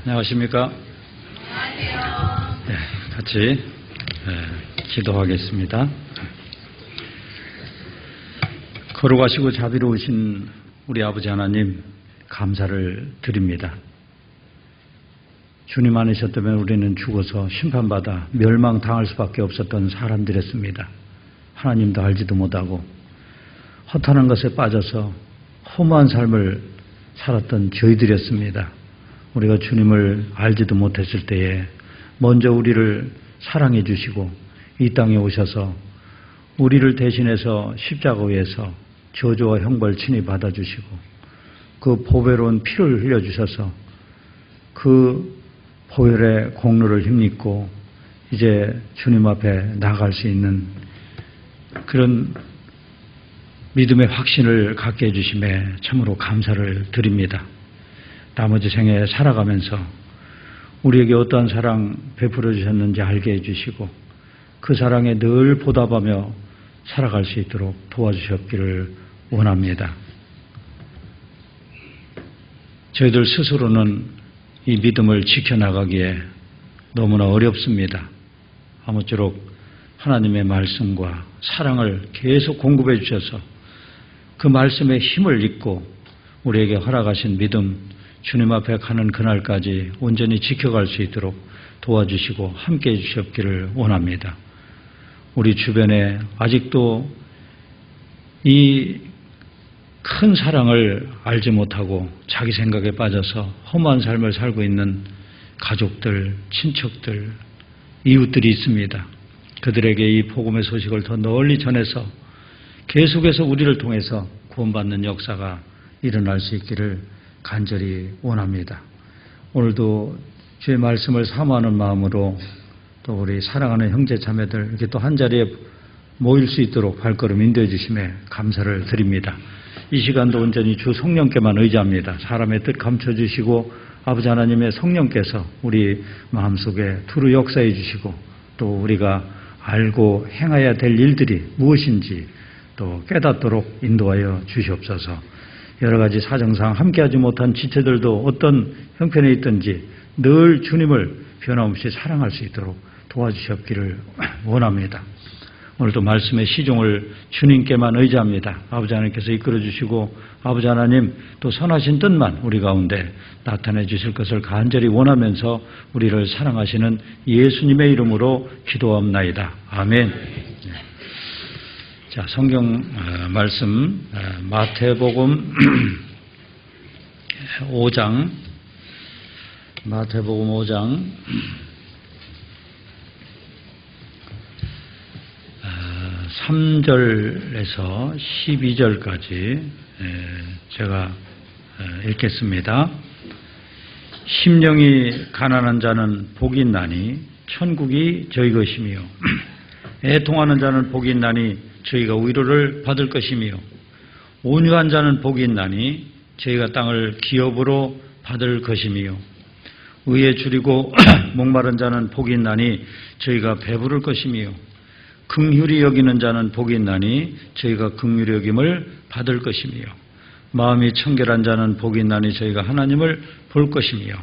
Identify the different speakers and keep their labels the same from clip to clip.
Speaker 1: 안녕하십니까? 네, 같이 기도하겠습니다. 거룩하시고 자비로우신 우리 아버지 하나님 감사를 드립니다. 주님 아니셨다면 우리는 죽어서 심판받아 멸망당할 수밖에 없었던 사람들이었습니다. 하나님도 알지도 못하고 허탄한 것에 빠져서 허무한 삶을 살았던 저희들이었습니다. 우리가 주님을 알지도 못했을 때에 먼저 우리를 사랑해 주시고 이 땅에 오셔서 우리를 대신해서 십자가에서 저주와 형벌 친히 받아주시고 그 보배로운 피를 흘려주셔서 그 보혈의 공로를 힘입고 이제 주님 앞에 나아갈 수 있는 그런 믿음의 확신을 갖게 해주심에 참으로 감사를 드립니다. 나머지 생에 살아가면서 우리에게 어떠한 사랑 베풀어 주셨는지 알게 해주시고 그 사랑에 늘 보답하며 살아갈 수 있도록 도와주셨기를 원합니다. 저희들 스스로는 이 믿음을 지켜나가기에 너무나 어렵습니다. 아무쪼록 하나님의 말씀과 사랑을 계속 공급해 주셔서 그 말씀의 힘을 입고 우리에게 허락하신 믿음 주님 앞에 가는 그날까지 온전히 지켜갈 수 있도록 도와주시고 함께해 주셨기를 원합니다. 우리 주변에 아직도 이 큰 사랑을 알지 못하고 자기 생각에 빠져서 험한 삶을 살고 있는 가족들, 친척들, 이웃들이 있습니다. 그들에게 이 복음의 소식을 더 널리 전해서 계속해서 우리를 통해서 구원받는 역사가 일어날 수 있기를 간절히 원합니다. 오늘도 주의 말씀을 사모하는 마음으로 또 우리 사랑하는 형제 자매들 이렇게 또 한자리에 모일 수 있도록 발걸음 인도해 주심에 감사를 드립니다. 이 시간도 온전히 주 성령께만 의지합니다. 사람의 뜻 감춰주시고 아버지 하나님의 성령께서 우리 마음속에 두루 역사해 주시고 또 우리가 알고 행해야 될 일들이 무엇인지 또 깨닫도록 인도하여 주시옵소서. 여러 가지 사정상 함께하지 못한 지체들도 어떤 형편에 있든지 늘 주님을 변함없이 사랑할 수 있도록 도와주셨기를 원합니다. 오늘도 말씀의 시종을 주님께만 의지합니다. 아버지 하나님께서 이끌어 주시고 아버지 하나님 또 선하신 뜻만 우리 가운데 나타내 주실 것을 간절히 원하면서 우리를 사랑하시는 예수님의 이름으로 기도합나이다. 아멘. 자, 성경 말씀 마태복음 5장 마태복음 5장 3절에서 12절까지 제가 읽겠습니다. 심령이 가난한 자는 복이 있나니 천국이 저희 것이며 애통하는 자는 복이 있나니 저희가 위로를 받을 것이며 온유한 자는 복이 있나니 저희가 땅을 기업으로 받을 것이며 의에 줄이고 목마른 자는 복이 있나니 저희가 배부를 것이며 긍휼히 여기는 자는 복이 있나니 저희가 긍휼히 여김을 받을 것이며 마음이 청결한 자는 복이 있나니 저희가 하나님을 볼 것이며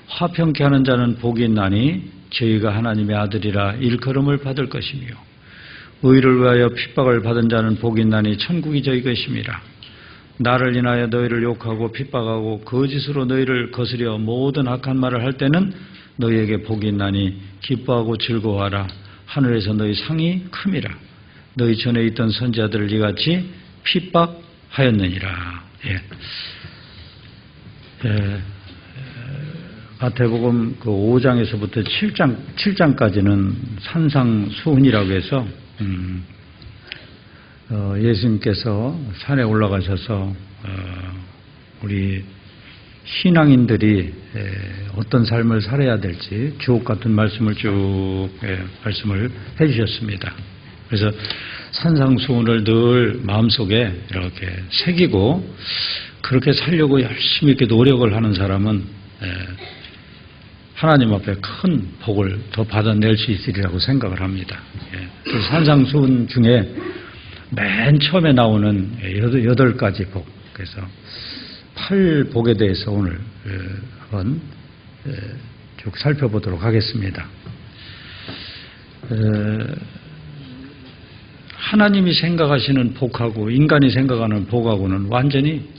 Speaker 1: 화평케 하는 자는 복이 있나니 저희가 하나님의 아들이라 일컬음을 받을 것이며 의를 위하여 핍박을 받은 자는 복이 있나니 천국이 저희 것임이라. 나를 인하여 너희를 욕하고 핍박하고 거짓으로 너희를 거스려 모든 악한 말을 할 때는 너희에게 복이 있나니 기뻐하고 즐거워하라. 하늘에서 너희 상이 큼이라. 너희 전에 있던 선지자들을 이같이 핍박하였느니라. 마태복음 그 5장에서부터 7장까지는 산상수훈이라고 해서 예수님께서 산에 올라가셔서 우리 신앙인들이 어떤 삶을 살아야 될지 주옥 같은 말씀을 쭉 말씀을 해주셨습니다. 그래서 산상수훈을 늘 마음속에 이렇게 새기고 그렇게 살려고 열심히 이렇게 노력을 하는 사람은 하나님 앞에 큰 복을 더 받아낼 수 있으리라고 생각을 합니다. 그래서 산상수훈 중에 맨 처음에 나오는 8가지 복, 그래서 8복에 대해서 오늘 한번 쭉 살펴보도록 하겠습니다. 하나님이 생각하시는 복하고 인간이 생각하는 복하고는 완전히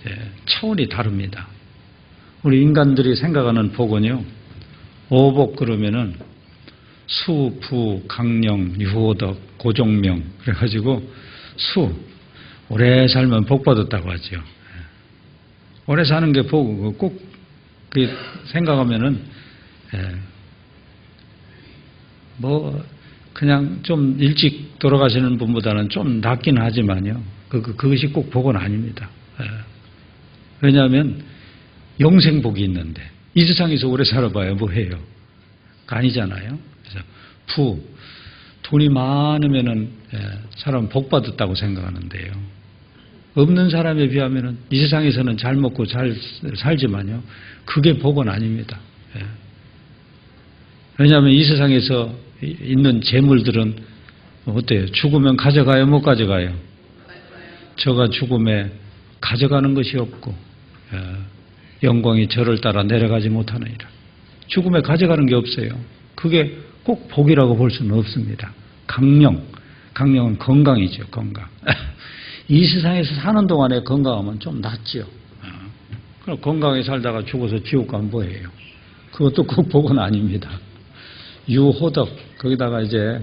Speaker 1: 차원이 다릅니다. 우리 인간들이 생각하는 복은요, 오복 그러면은 수, 부, 강령, 유호덕, 고종명 그래가지고 오래 살면 복 받았다고 하죠. 오래 사는 게 복이고 꼭 생각하면은 그냥 좀 일찍 돌아가시는 분보다는 좀 낫긴 하지만요. 그것이 꼭 복은 아닙니다. 왜냐하면 영생복이 있는데 이 세상에서 오래 살아봐야 뭐해요? 아니잖아요. 그래서 돈이 많으면은 사람 복 받았다고 생각하는데요. 없는 사람에 비하면은 이 세상에서는 잘 먹고 잘 살지만요. 그게 복은 아닙니다. 왜냐하면 이 세상에서 있는 재물들은 어때요? 죽으면 가져가요? 못 가져가요? 저가 죽음에 가져가는 것이 없고 영광이 저를 따라 내려가지 못하느니라. 죽음에 가져가는 게 없어요. 그게 꼭 복이라고 볼 수는 없습니다. 강령은 건강이죠. 건강. 이 세상에서 사는 동안에 건강하면 좀 낫죠. 그럼 건강하게 살다가 죽어서 지옥 가면 뭐예요? 그것도 꼭 복은 아닙니다. 유호덕, 거기다가 이제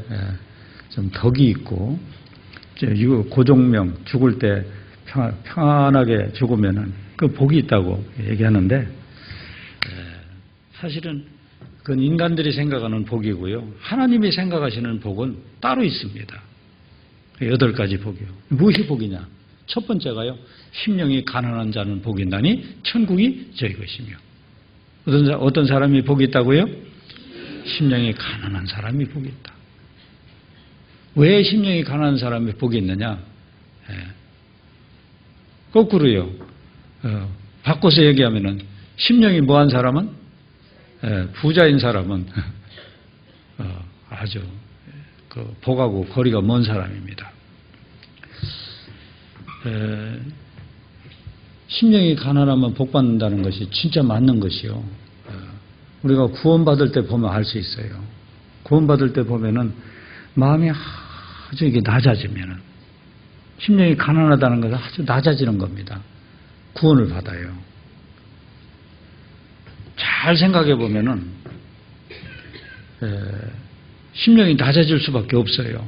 Speaker 1: 좀 덕이 있고, 고종명, 죽을 때 평안하게 죽으면은 그 복이 있다고 얘기하는데, 사실은 그건 인간들이 생각하는 복이고요. 하나님이 생각하시는 복은 따로 있습니다. 8가지 복이요. 무엇이 복이냐? 첫 번째가요, 심령이 가난한 자는 복이 있나니 천국이 저희 것이며. 어떤 사람이 복이 있다고요? 심령이 가난한 사람이 복이 있다. 왜 심령이 가난한 사람이 복이 있느냐? 거꾸로요. 바꿔서 얘기하면은 심령이 뭐한 사람은 부자인 사람은 아주 복하고 거리가 먼 사람입니다. 심령이 가난하면 복 받는다는 것이 진짜 맞는 것이요. 우리가 구원받을 때 보면 알 수 있어요. 구원받을 때 보면은 마음이 아주 이게 낮아지면은 심령이 가난하다는 것은 아주 낮아지는 겁니다. 구원을 받아요. 잘 생각해 보면은 심령이 낮아질 수밖에 없어요.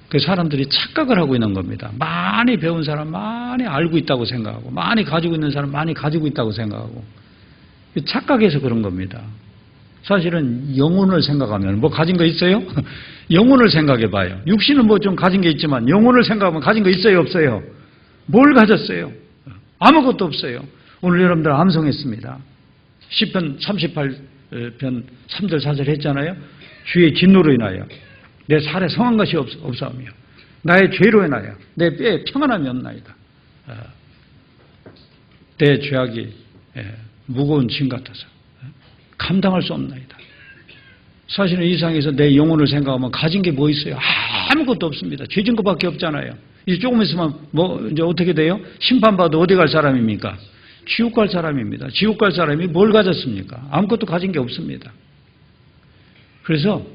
Speaker 1: 그 사람들이 착각을 하고 있는 겁니다. 많이 배운 사람 많이 알고 있다고 생각하고, 많이 가지고 있는 사람 많이 가지고 있다고 생각하고, 착각해서 그런 겁니다. 사실은 영혼을 생각하면 뭐 가진 거 있어요? 영혼을 생각해 봐요. 육신은 뭐 좀 가진 게 있지만 영혼을 생각하면 가진 거 있어요? 없어요? 뭘 가졌어요? 아무것도 없어요. 오늘 여러분들 암송했습니다. 시편 38편 3절 4절 했잖아요. 주의 진노로 인하여 내 살에 성한 것이 없사오며 나의 죄로 인하여 내 뼈에 평안함이 없나이다. 내 죄악이 무거운 짐 같아서 감당할 수 없나이다. 사실은 이 세상에서 내 영혼을 생각하면 가진 게 뭐 있어요? 아무것도 없습니다. 죄진 것밖에 없잖아요. 이제 조금 있으면 이제 어떻게 돼요? 심판받아 어디 갈 사람입니까? 지옥 갈 사람입니다. 지옥 갈 사람이 뭘 가졌습니까? 아무것도 가진 게 없습니다. 그래서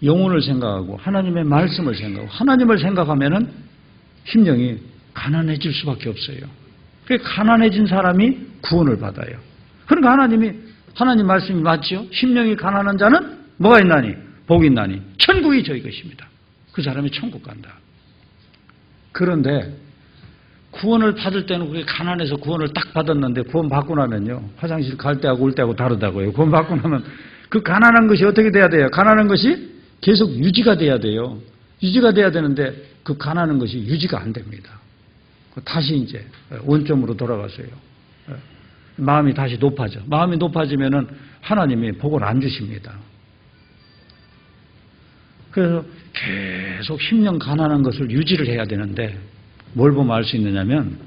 Speaker 1: 영혼을 생각하고 하나님의 말씀을 생각하고 하나님을 생각하면은 심령이 가난해질 수밖에 없어요. 그 가난해진 사람이 구원을 받아요. 그러니까 하나님 말씀이 맞죠? 심령이 가난한 자는 뭐가 있나니? 복이 있나니? 천국이 저희 것입니다. 그 사람이 천국 간다. 그런데 구원을 받을 때는 그게 가난해서 구원을 딱 받았는데 구원 받고 나면요. 화장실 갈 때하고 올 때하고 다르다고요. 구원 받고 나면 그 가난한 것이 어떻게 돼야 돼요? 가난한 것이 계속 유지가 돼야 돼요. 유지가 돼야 되는데 그 가난한 것이 유지가 안 됩니다. 다시 이제 원점으로 돌아가서요. 마음이 다시 높아져. 마음이 높아지면은 하나님이 복을 안 주십니다. 그래서 계속 10년 가난한 것을 유지를 해야 되는데 뭘 보면 알 수 있느냐면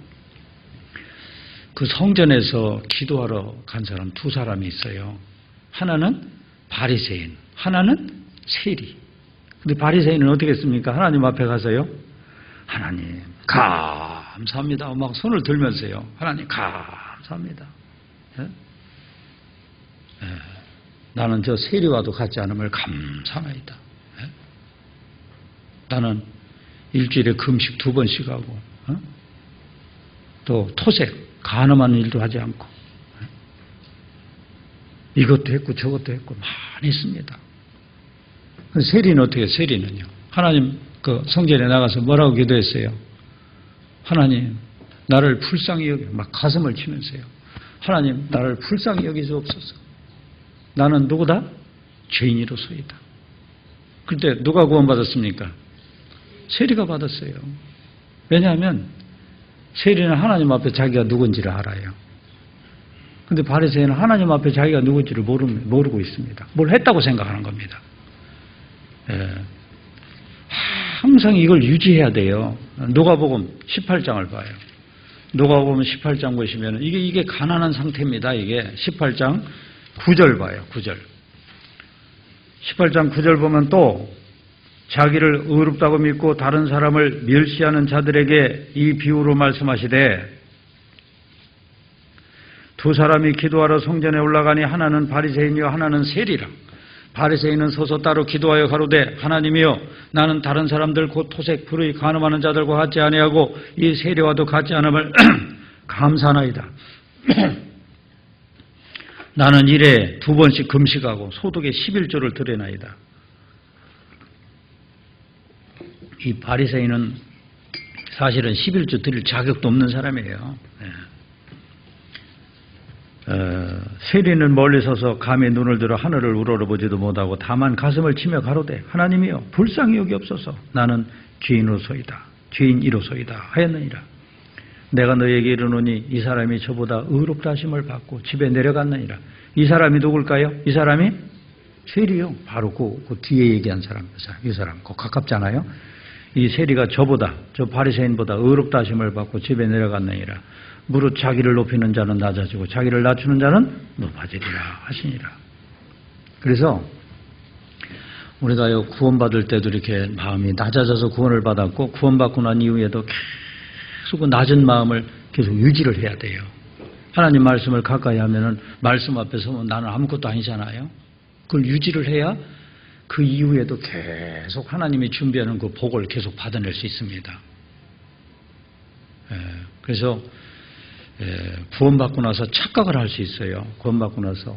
Speaker 1: 그 성전에서 기도하러 간 사람 두 사람이 있어요. 하나는 바리새인, 하나는 세리. 근데 바리새인은 어떻게 했습니까? 하나님 앞에 가서요. 하나님 감사합니다. 막 손을 들면서요. 하나님 감사합니다. 예? 예. 나는 저 세리와도 같지 않음을 감사하나이다. 예? 나는 일주일에 금식 2번씩 하고 또 토색, 간음하는 일도 하지 않고 이것도 했고 저것도 했고 많이 있습니다. 세리는 어떻게 해요? 세리는요. 하나님 그 성전에 나가서 뭐라고 기도했어요? 하나님 나를 불쌍히 여겨 막 가슴을 치면서요. 하나님 나를 불쌍히 여기시옵소서. 나는 누구다? 죄인이로소이다. 그때 누가 구원받았습니까? 세리가 받았어요. 왜냐하면 세리는 하나님 앞에 자기가 누군지를 알아요. 그런데 바리새인은 하나님 앞에 자기가 누군지를 모르고 있습니다. 뭘 했다고 생각하는 겁니다. 예. 항상 이걸 유지해야 돼요. 누가복음 18장을 봐요. 누가복음 18장 보시면 이게 가난한 상태입니다. 이게 18장 9절 봐요. 9절. 18장 9절 보면 또 자기를 의롭다고 믿고 다른 사람을 멸시하는 자들에게 이 비유로 말씀하시되 두 사람이 기도하러 성전에 올라가니 하나는 바리새인이요 하나는 세리라. 바리새인은 서서 따로 기도하여 가로되 하나님이여 나는 다른 사람들 곧 토색 불의 간음하는 자들과 같지 아니하고 이 세리와도 같지 않음을 감사하나이다. 나는 일에 2번씩 금식하고 소득의 11조를 드려나이다. 이 바리새인은 사실은 11조 드릴 자격도 없는 사람이에요. 세리는 멀리 서서 감히 눈을 들어 하늘을 우러러보지도 못하고 다만 가슴을 치며 가로되 하나님이여 불쌍히 여기옵소서. 나는 죄인이로소이다 하였느니라. 내가 너에게 이르노니 이 사람이 저보다 의롭다 하심을 받고 집에 내려갔느니라. 이 사람이 누굴까요? 이 사람이 세리요. 바로 그 뒤에 얘기한 사람, 이 사람, 그 가깝잖아요. 이 세리가 저 바리새인보다 의롭다 하심을 받고 집에 내려갔느니라. 무릇 자기를 높이는 자는 낮아지고 자기를 낮추는 자는 높아지리라 하시니라. 그래서 우리가 구원받을 때도 이렇게 마음이 낮아져서 구원을 받았고 구원받고 난 이후에도 계속 그 낮은 마음을 계속 유지를 해야 돼요. 하나님 말씀을 가까이 하면은 말씀 앞에 서면 나는 아무것도 아니잖아요. 그걸 유지를 해야 그 이후에도 계속 하나님이 준비하는 그 복을 계속 받아낼 수 있습니다. 그래서 구원받고 나서 착각을 할 수 있어요. 구원받고 나서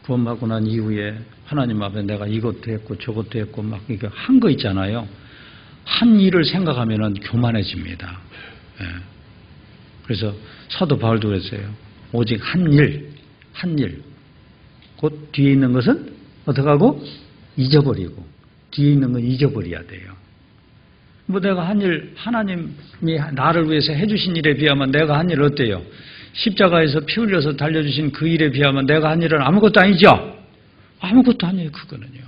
Speaker 1: 구원받고 난 이후에 하나님 앞에 내가 이것도 했고 저것도 했고 막 이게 한 거 있잖아요. 한 일을 생각하면은 교만해집니다. 그래서 사도 바울도 그랬어요. 오직 한 일. 곧 뒤에 있는 것은 어떻게 하고? 잊어버리고 뒤에 있는 건 잊어버려야 돼요. 뭐 내가 한 일, 하나님이 나를 위해서 해주신 일에 비하면 내가 한 일 어때요? 십자가에서 피 흘려서 달려주신 그 일에 비하면 내가 한 일은 아무것도 아니죠? 아무것도 아니에요, 그거는요.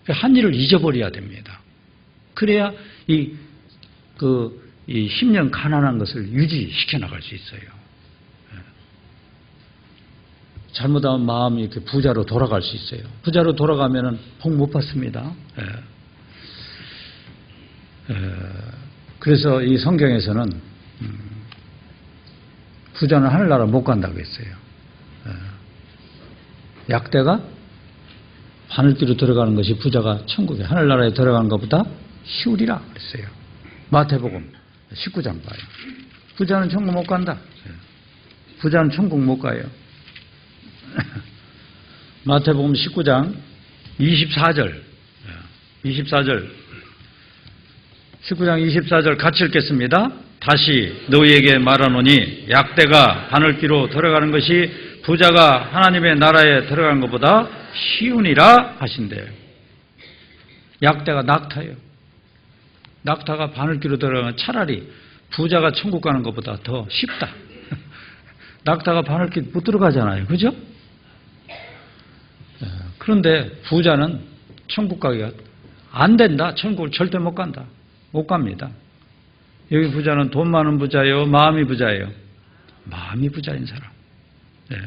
Speaker 1: 한 일을 잊어버려야 됩니다. 그래야 이 10년 가난한 것을 유지시켜 나갈 수 있어요. 잘못하면 마음이 이렇게 부자로 돌아갈 수 있어요. 부자로 돌아가면은 복 못 받습니다. 그래서 이 성경에서는 부자는 하늘나라 못 간다고 했어요. 약대가 하늘길로 들어가는 것이 부자가 천국에 하늘나라에 들어가는 것보다 쉬우리라 그랬어요. 마태복음 19장 봐요. 부자는 천국 못 간다. 부자는 천국 못 가요. 마태복음 19장 24절 19장 24절 같이 읽겠습니다. 다시 너희에게 말하노니 약대가 바늘기로 들어가는 것이 부자가 하나님의 나라에 들어가는 것보다 쉬우니라 하신대요. 약대가 낙타예요. 낙타가 바늘기로 들어가면 차라리 부자가 천국 가는 것보다 더 쉽다. 낙타가 바늘기 못 들어가잖아요. 그죠? 그런데 부자는 천국 가기가 안 된다. 천국을 절대 못 간다. 못 갑니다. 여기 부자는 돈 많은 부자예요? 마음이 부자예요? 마음이 부자인 사람. 네.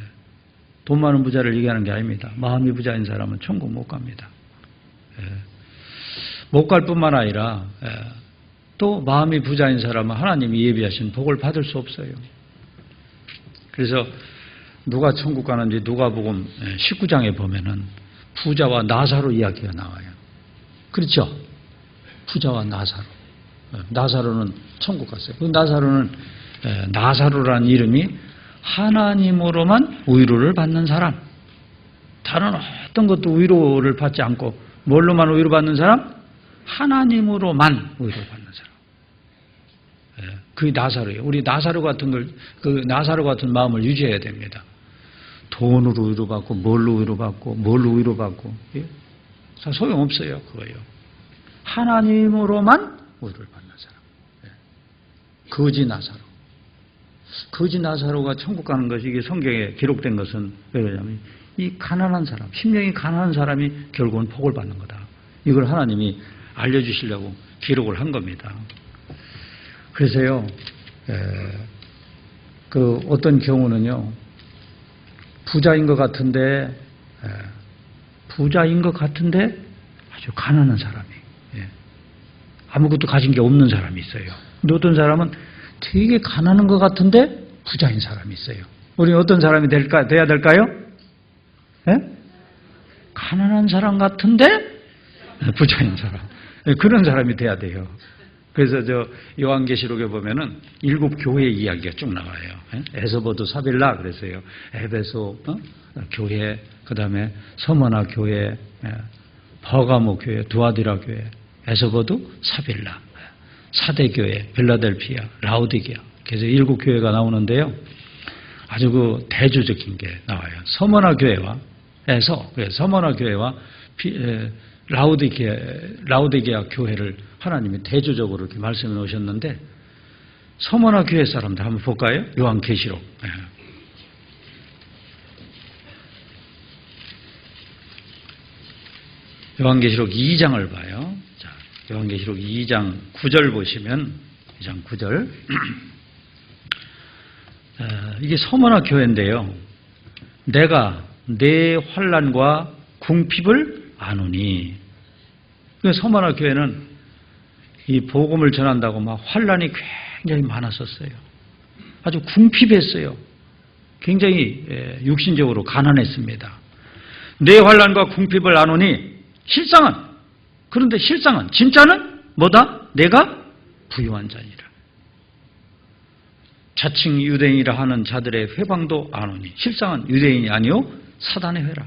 Speaker 1: 돈 많은 부자를 얘기하는 게 아닙니다. 마음이 부자인 사람은 천국 못 갑니다. 네. 못 갈 뿐만 아니라 또 마음이 부자인 사람은 하나님이 예비하신 복을 받을 수 없어요. 그래서 누가 천국 가는지 누가복음 19장에 보면은 부자와 나사로 이야기가 나와요. 그렇죠? 부자와 나사로. 나사로는 천국 갔어요. 그 나사로는 나사로라는 이름이 하나님으로만 위로를 받는 사람. 다른 어떤 것도 위로를 받지 않고 뭘로만 위로받는 사람? 하나님으로만 위로받는 사람. 그게 나사로예요. 우리 나사로 같은 걸, 그 나사로 같은 마음을 유지해야 됩니다. 돈으로 위로받고, 뭘로 위로받고, 뭘로 위로받고. 다 소용없어요. 그거예요. 하나님으로만 위로를 받는 사람. 거지 나사로. 거지 나사로가 천국 가는 것이 이게 성경에 기록된 것은 왜 그러냐면 이 가난한 사람, 심령이 가난한 사람이 결국은 복을 받는 거다. 이걸 하나님이 알려주시려고 기록을 한 겁니다. 그래서요, 그 어떤 경우는요, 부자인 것 같은데 아주 가난한 사람이, 아무것도 가진 게 없는 사람이 있어요. 근데 어떤 사람은 되게 가난한 것 같은데 부자인 사람이 있어요. 우리 어떤 사람이 돼야 될까요? 가난한 사람 같은데 부자인 사람. 그런 사람이 돼야 돼요. 그래서 요한계시록에 보면은 7 교회 이야기가 쭉 나와요. 에서버도 사빌라 그랬어요. 에베소 교회, 그 다음에 서머나 교회, 버가모 교회, 두아디라 교회, 에서버도 사빌라, 사대교회, 빌라델피아, 라우디게아. 그래서 7 교회가 나오는데요. 아주 그 대조적인 게 나와요. 서머나 교회와 라우디게아 교회를 하나님이 대조적으로 이렇게 말씀해 놓으셨는데, 서머나 교회 사람들 한번 볼까요? 요한계시록. 요한계시록 2장을 봐요. 자, 요한계시록 2장 9절 보시면, 2장 9절. 이게 서머나 교회인데요. 내가 내 환난과 궁핍을 아노니. 서머나 교회는 이 복음을 전한다고 막 환난이 굉장히 많았었어요. 아주 궁핍했어요. 굉장히 육신적으로 가난했습니다. 내 환난과 궁핍을 아노니 그런데 실상은 진짜는 뭐다? 내가 부유한 자니라. 자칭 유대인이라 하는 자들의 회방도 아노니. 실상은 유대인이 아니요 사단의 회라.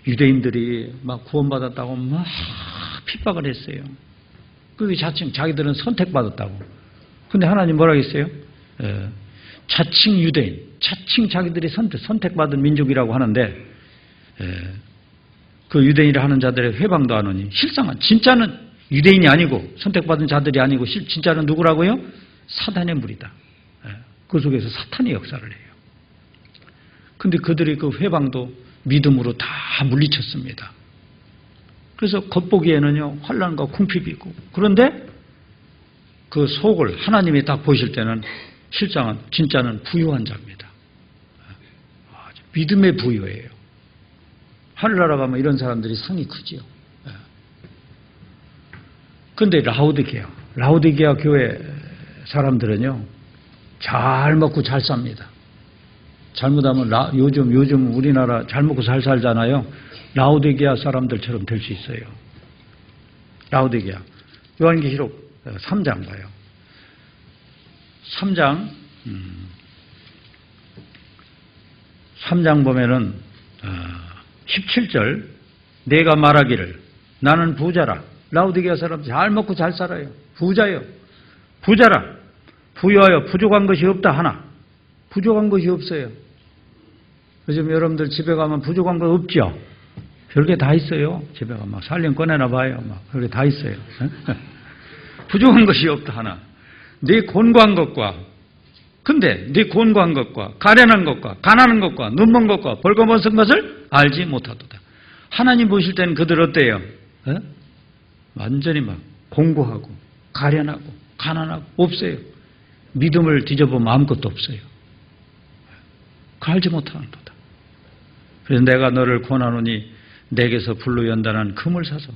Speaker 1: 유대인들이 막 구원받았다고 막 핍박을 했어요. 그게 자칭 자기들은 선택받았다고. 근데 하나님 뭐라고 했어요? 자칭 유대인, 자칭 자기들이 선택받은 민족이라고 하는데, 그 유대인이라 하는 자들의 회방도 하노니 실상은 진짜는 유대인이 아니고 선택받은 자들이 아니고 진짜는 누구라고요? 사단의 무리다. 그 속에서 사탄이 역사를 해요. 근데 그들이 그 회방도 믿음으로 다 물리쳤습니다. 그래서 겉보기에는요 환난과 궁핍이 있고, 그런데 그 속을 하나님이 딱 보실 때는 실상은 진짜는 부유한 자입니다. 믿음의 부유예요. 하늘나라 가면 이런 사람들이 상이 크지요. 그런데 라우디게아 교회 사람들은요 잘 먹고 잘 삽니다. 잘못하면 요즘 우리나라 잘 먹고 잘 살잖아요. 라우디게아 사람들처럼 될 수 있어요. 라우디게아. 요한계시록 3장 봐요. 3장 보면은 17절 내가 말하기를 나는 부자라. 라우디게아 사람 잘 먹고 잘 살아요. 부자요. 부자라. 부유하여 부족한 것이 없다 하나. 부족한 것이 없어요. 요즘 여러분들 집에 가면 부족한 거 없죠? 별게 다 있어요. 집에 가면 막 살림 꺼내나 봐요. 막 별게 다 있어요. 부족한 것이 없다 하나. 네 곤고한 것과 근데 네 곤고한 것과 가련한 것과 가난한 것과 눈먼 것과 벌거벗은 것을 알지 못하도다. 하나님 보실 때는 그들 어때요? 완전히 막 공고하고 가련하고 가난하고 없어요. 믿음을 뒤져보면 아무것도 없어요. 그 알지 못하는도다. 그래서 내가 너를 권하노니 내게서 불로 연단한 금을 사서,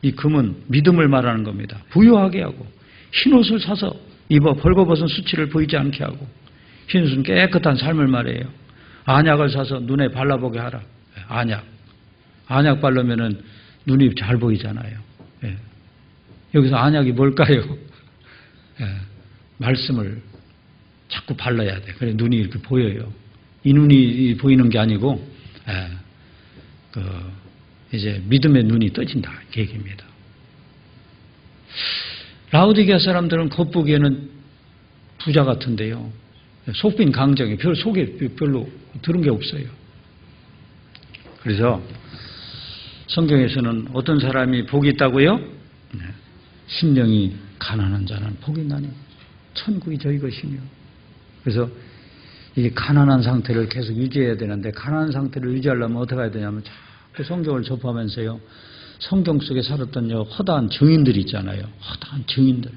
Speaker 1: 이 금은 믿음을 말하는 겁니다. 부유하게 하고 흰옷을 사서 입어 벌거벗은 수치를 보이지 않게 하고, 흰옷은 깨끗한 삶을 말해요. 안약을 사서 눈에 발라보게 하라. 안약 바르면은 눈이 잘 보이잖아요. 예. 여기서 안약이 뭘까요? 예. 말씀을 자꾸 발라야 돼. 그래 눈이 이렇게 보여요. 이 눈이 보이는 게 아니고, 예. 이제 믿음의 눈이 떠진다. 이 얘기입니다. 라오디게아 사람들은 겉보기에는 부자 같은데요. 속빈 강정에 속에 별로 들은 게 없어요. 그래서 성경에서는 어떤 사람이 복이 있다고요? 심령이 가난한 자는 복이 있나니 천국이 저희 것이며. 그래서 이 가난한 상태를 계속 유지해야 되는데, 가난한 상태를 유지하려면 어떻게 해야 되냐면 자꾸 성경을 접하면서요, 성경 속에 살았던 허다한 증인들이 있잖아요. 허다한 증인들.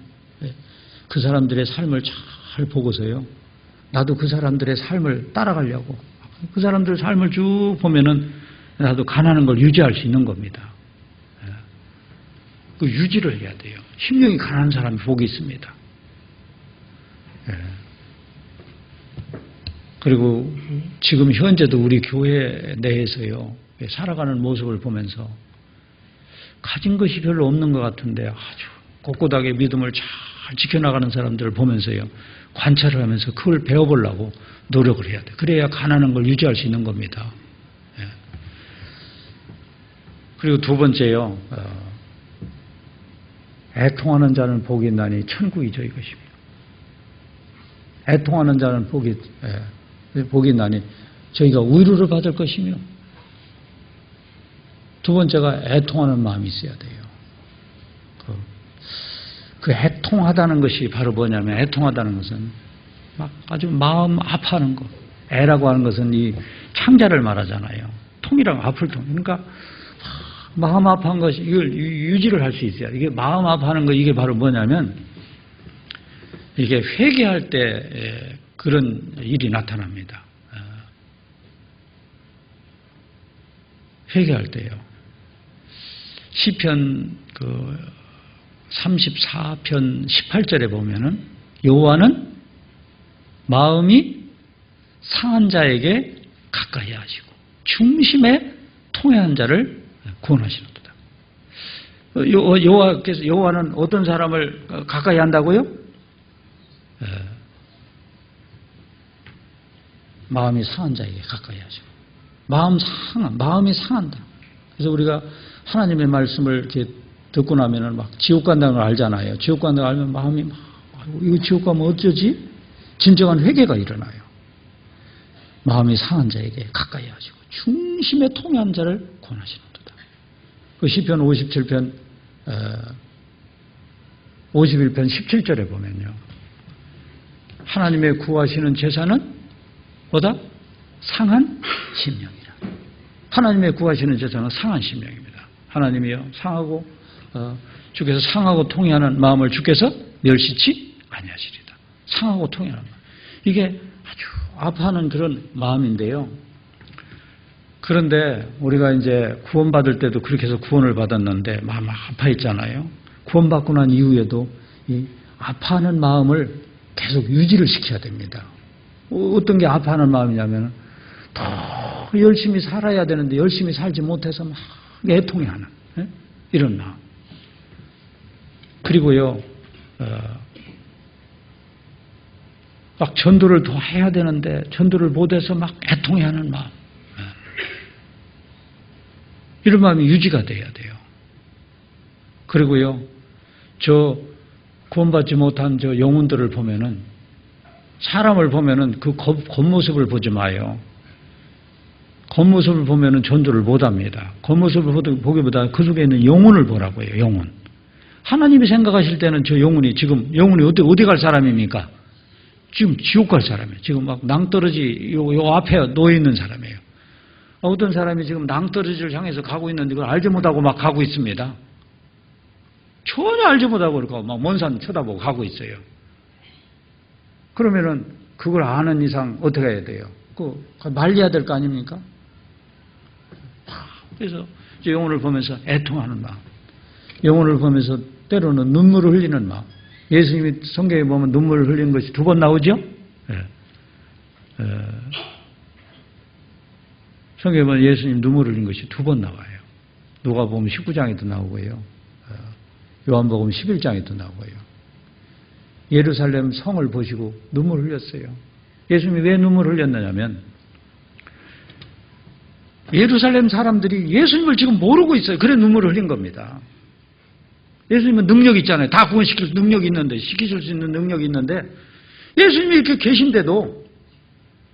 Speaker 1: 그 사람들의 삶을 잘 보고서요, 나도 그 사람들의 삶을 따라가려고, 그 사람들 삶을 쭉 보면은 나도 가난한 걸 유지할 수 있는 겁니다. 그 유지를 해야 돼요. 심령이 가난한 사람이 복이 있습니다. 그리고 지금 현재도 우리 교회 내에서요, 살아가는 모습을 보면서 가진 것이 별로 없는 것 같은데 아주 꼿꼿하게 믿음을 잘 지켜나가는 사람들을 보면서요, 관찰을 하면서 그걸 배워보려고 노력을 해야 돼. 그래야 가난한 걸 유지할 수 있는 겁니다. 그리고 두 번째요, 애통하는 자는 복이 있나니 천국이 저희 것이며. 애통하는 자는 복이 있나니 저희가 위로를 받을 것이며. 두 번째가 애통하는 마음이 있어야 돼요. 그 애통하다는 것이 바로 뭐냐면, 애통하다는 것은 막 아주 마음 아파하는 것. 애라고 하는 것은 이 창자를 말하잖아요. 통이라고, 아플 통. 그러니까 마음 아파한 것이, 이걸 유지를 할 수 있어야 돼. 이게 마음 아파하는 거, 이게 바로 뭐냐면, 이게 회개할 때 그런 일이 나타납니다. 회개할 때요. 시편 34편 18절에 보면은, 여호와는 마음이 상한 자에게 가까이 하시고 중심에 통해한 자를 구원하시는도다. 여호와는 어떤 사람을 가까이 한다고요? 마음이 상한 자에게 가까이 하시고. 마음이 상한다. 그래서 우리가 하나님의 말씀을 이렇게 듣고 나면은 막 지옥 간다는 걸 알잖아요. 지옥 간다는 걸 알면 마음이 막, 이거 지옥 가면 어쩌지? 진정한 회개가 일어나요. 마음이 상한 자에게 가까이 하시고 중심에 통해한 자를 구원하시는도다. 그 시편 57편 51편 17절에 보면요, 하나님의 구하시는 제사는 뭐다? 상한 심령이라. 하나님의 구하시는 제사는 상한 심령입니다. 하나님이요, 상하고 주께서 상하고 통해하는 마음을 주께서 멸시치 아니하시리다. 상하고 통해하는 마음. 이게 아주 아파하는 그런 마음인데요. 그런데 우리가 이제 구원받을 때도 그렇게 해서 구원을 받았는데 마음 아파했잖아요. 구원받고 난 이후에도 이 아파하는 마음을 계속 유지를 시켜야 됩니다. 어떤 게 아파하는 마음이냐면, 더 열심히 살아야 되는데 열심히 살지 못해서 막 애통해하는 이런 마음. 그리고요, 막 전도를 더 해야 되는데 전도를 못해서 막 애통해하는 마음. 이런 마음이 유지가 돼야 돼요. 그리고요, 구원받지 못한 저 영혼들을 보면은, 사람을 보면은 그 겉모습을 보지 마요. 겉모습을 보면은 전도를 못 합니다. 겉모습을 보기보다 그 속에 있는 영혼을 보라고요, 영혼. 하나님이 생각하실 때는 저 영혼이 지금, 영혼이 어디 갈 사람입니까? 지금 지옥 갈 사람이에요. 지금 막 낭떠러지 요 앞에 놓여 있는 사람이에요. 어떤 사람이 지금 낭떠러지를 향해서 가고 있는데 그걸 알지 못하고 막 가고 있습니다. 전혀 알지 못하고 그렇게 막 먼 산 쳐다보고 가고 있어요. 그러면은 그걸 아는 이상 어떻게 해야 돼요? 말려야 될 거 아닙니까? 그래서 영혼을 보면서 애통하는 마음, 영혼을 보면서 때로는 눈물을 흘리는 마음. 예수님이 성경에 보면 눈물을 흘리는 것이 2번 나오죠? 네. 성경에 보면 예수님 눈물을 흘린 것이 2번 나와요. 누가복음 19장에도 나오고요. 요한복음 11장에도 나오고요. 예루살렘 성을 보시고 눈물을 흘렸어요. 예수님이 왜 눈물을 흘렸느냐면 예루살렘 사람들이 예수님을 지금 모르고 있어요. 그래 눈물을 흘린 겁니다. 예수님은 능력이 있잖아요. 다 구원시킬 능력이 있는데, 시키실 수 있는 능력이 있는데 예수님이 이렇게 계신데도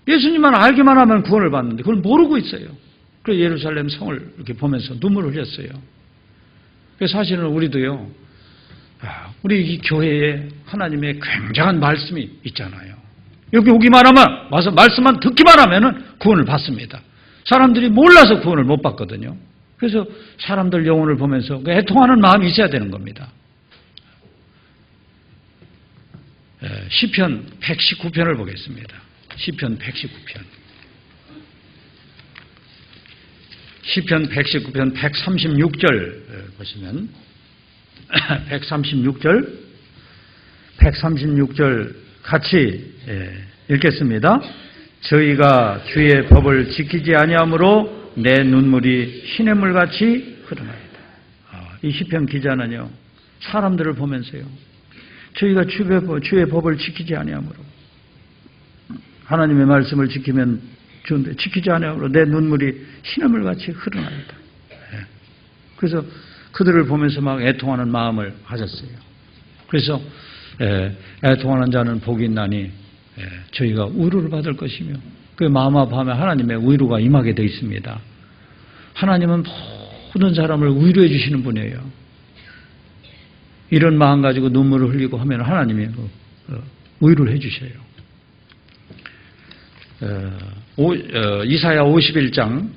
Speaker 1: 예수님만 알기만 하면 구원을 받는데 그걸 모르고 있어요. 그래서 예루살렘 성을 이렇게 보면서 눈물을 흘렸어요. 그래서 사실은 우리도요, 우리 이 교회에 하나님의 굉장한 말씀이 있잖아요. 여기 오기만 하면, 와서 말씀만 듣기만 하면은 구원을 받습니다. 사람들이 몰라서 구원을 못 받거든요. 그래서 사람들 영혼을 보면서 애통하는 마음이 있어야 되는 겁니다. 시편 119편을 보겠습니다. 시편 119편. 시편 119편 136절 보시면 136절 같이 읽겠습니다. 저희가 주의 법을 지키지 아니하므로 내 눈물이 시냇물같이 흐르나이다. 이 시편 기자는요, 사람들을 보면서요, 저희가 주의 법을 지키지 아니하므로, 하나님의 말씀을 지키면 좋은데 지키지 아니하므로 내 눈물이 시냇물같이 흐르나이다. 그래서 그들을 보면서 막 애통하는 마음을 가졌어요. 그래서 애통하는 자는 복이 있나니 저희가 위로를 받을 것이며, 그 마음 아파하면 하나님의 위로가 임하게 되어 있습니다. 하나님은 모든 사람을 위로해 주시는 분이에요. 이런 마음 가지고 눈물을 흘리고 하면 하나님이 위로를 해 주셔요. 이사야 51장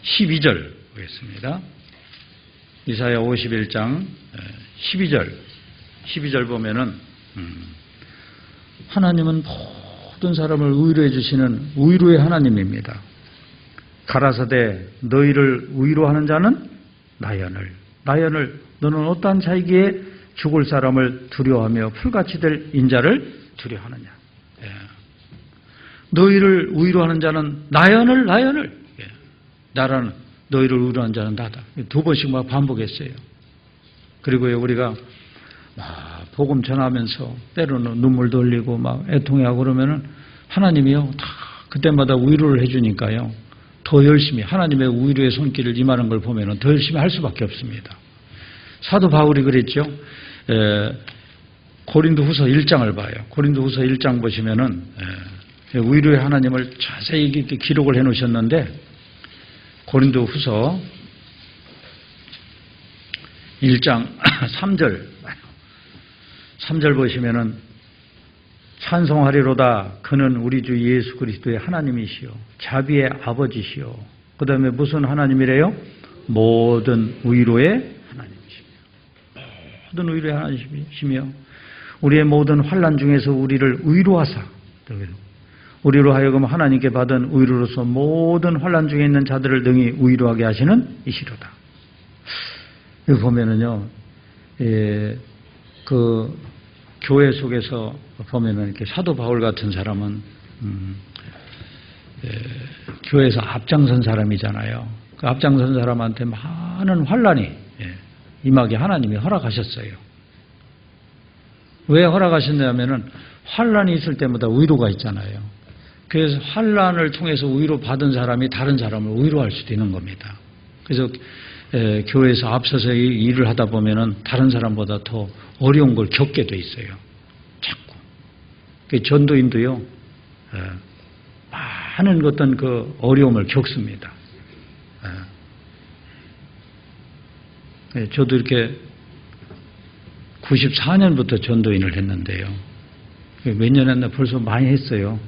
Speaker 1: 12절 보겠습니다. 이사야 51장 12절 보면은 하나님은 모든 사람을 위로해 주시는 위로의 하나님입니다. 가라사대 너희를 위로하는 자는 나연을 너는 어떠한 자이기에 죽을 사람을 두려워하며 풀같이 될 인자를 두려워하느냐. 너희를 위로하는 자는 나연을 나라는 너희를 위로하는 자는 나다. 2번씩 막 반복했어요. 그리고요, 우리가 복음 전하면서 때로는 눈물도 흘리고 막 애통해하고 그러면은 하나님이요, 다 그때마다 위로를 해주니까요, 더 열심히 하나님의 위로의 손길을 임하는 걸 보면은 더 열심히 할 수밖에 없습니다. 사도 바울이 그랬죠. 고린도후서 1장을 봐요. 고린도후서 1장 보시면은 위로의 하나님을 자세히 이렇게 기록을 해 놓으셨는데, 고린도후서 1장 3절 보시면은 찬송하리로다 그는 우리 주 예수 그리스도의 하나님이시요 자비의 아버지시요, 그 다음에 무슨 하나님이래요? 모든 위로의 하나님이시며, 모든 위로의 하나님이시며 우리의 모든 환난 중에서 우리를 위로하사 우리로 하여금 하나님께 받은 위로로서 모든 환난 중에 있는 자들을 능히 위로하게 하시는 이시로다. 여기 보면은요, 그 교회 속에서 보면은 이렇게 사도 바울 같은 사람은 교회에서 앞장선 사람이잖아요. 그 앞장선 사람한테 많은 환난이 임하게 하나님이 허락하셨어요. 왜 허락하셨냐면은 환난이 있을 때마다 위로가 있잖아요. 그래서 환난을 통해서 위로 받은 사람이 다른 사람을 위로할 수도 있는 겁니다. 그래서 교회에서 앞서서 일을 하다 보면은 다른 사람보다 더 어려운 걸 겪게 돼 있어요. 자꾸. 전도인도요, 많은 어떤 그 어려움을 겪습니다. 저도 이렇게 94년부터 전도인을 했는데요. 몇 년 했나 벌써 많이 했어요.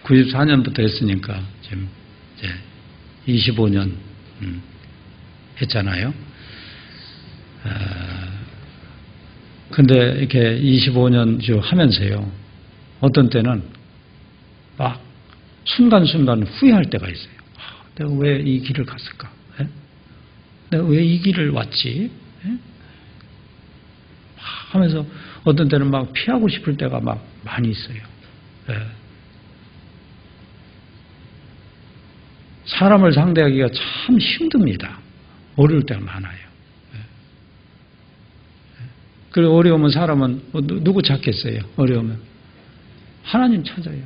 Speaker 1: 94년부터 했으니까 지금 이제 25년 했잖아요. 근데 이렇게 25년 하면서요, 어떤 때는 막 순간순간 후회할 때가 있어요. 내가 왜 이 길을 갔을까? 내가 왜 이 길을 왔지? 하면서 어떤 때는 막 피하고 싶을 때가 막 많이 있어요. 사람을 상대하기가 참 힘듭니다. 어려울 때가 많아요. 그리고 어려우면 사람은 누구 찾겠어요? 어려우면 하나님 찾아요.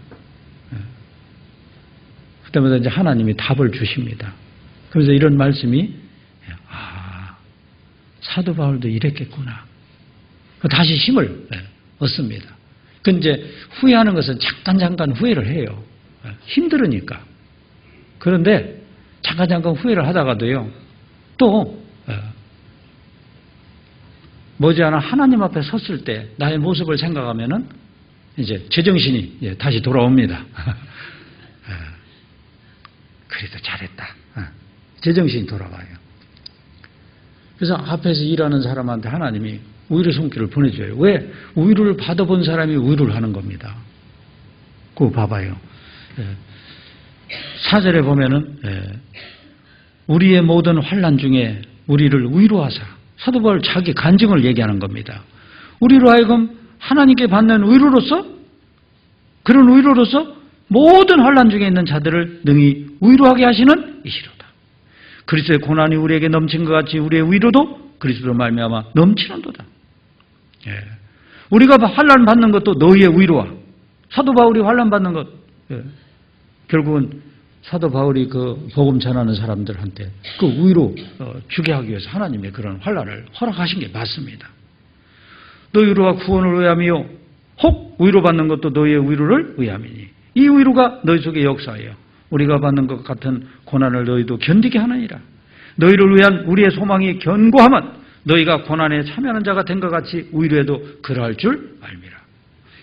Speaker 1: 그때마다 이제 하나님이 답을 주십니다. 그래서 이런 말씀이 사도 바울도 이랬겠구나. 다시 힘을 얻습니다. 그 이제 후회하는 것은 잠깐 후회를 해요. 힘들으니까. 그런데 잠깐 후회를 하다가도요, 또 머지않아 하나님 앞에 섰을 때 나의 모습을 생각하면은 이제 제정신이 다시 돌아옵니다. 그래도 잘했다. 제정신이 돌아와요. 그래서 앞에서 일하는 사람한테 하나님이 위로 손길을 보내줘요. 왜? 위로를 받아본 사람이 위로를 하는 겁니다. 그거 봐봐요. 4절에 보면은 우리의 모든 환난 중에 우리를 위로하사, 사도 바울 자기 간증을 얘기하는 겁니다. 우리로 하여금 하나님께 받는 위로로서, 그런 위로로서 모든 환난 중에 있는 자들을 능히 위로하게 하시는 이시로다. 그리스도의 고난이 우리에게 넘친 것 같이 우리의 위로도 그리스도로 말미암아 넘치는도다. 우리가 환난 받는 것도 너희의 위로와, 사도 바울이 환난 받는 것, 결국은 사도 바울이 그 복음 전하는 사람들한테 그 위로 주게 하기 위해서 하나님의 그런 환난을 허락하신 게 맞습니다. 너희 위로와 구원을 위함이요 혹 위로받는 것도 너희의 위로를 위함이니 이 위로가 너희 속에 역사하여 우리가 받는 것 같은 고난을 너희도 견디게 하느니라. 너희를 위한 우리의 소망이 견고하면 너희가 고난에 참여하는 자가 된 것 같이 위로에도 그러할 줄 알미라.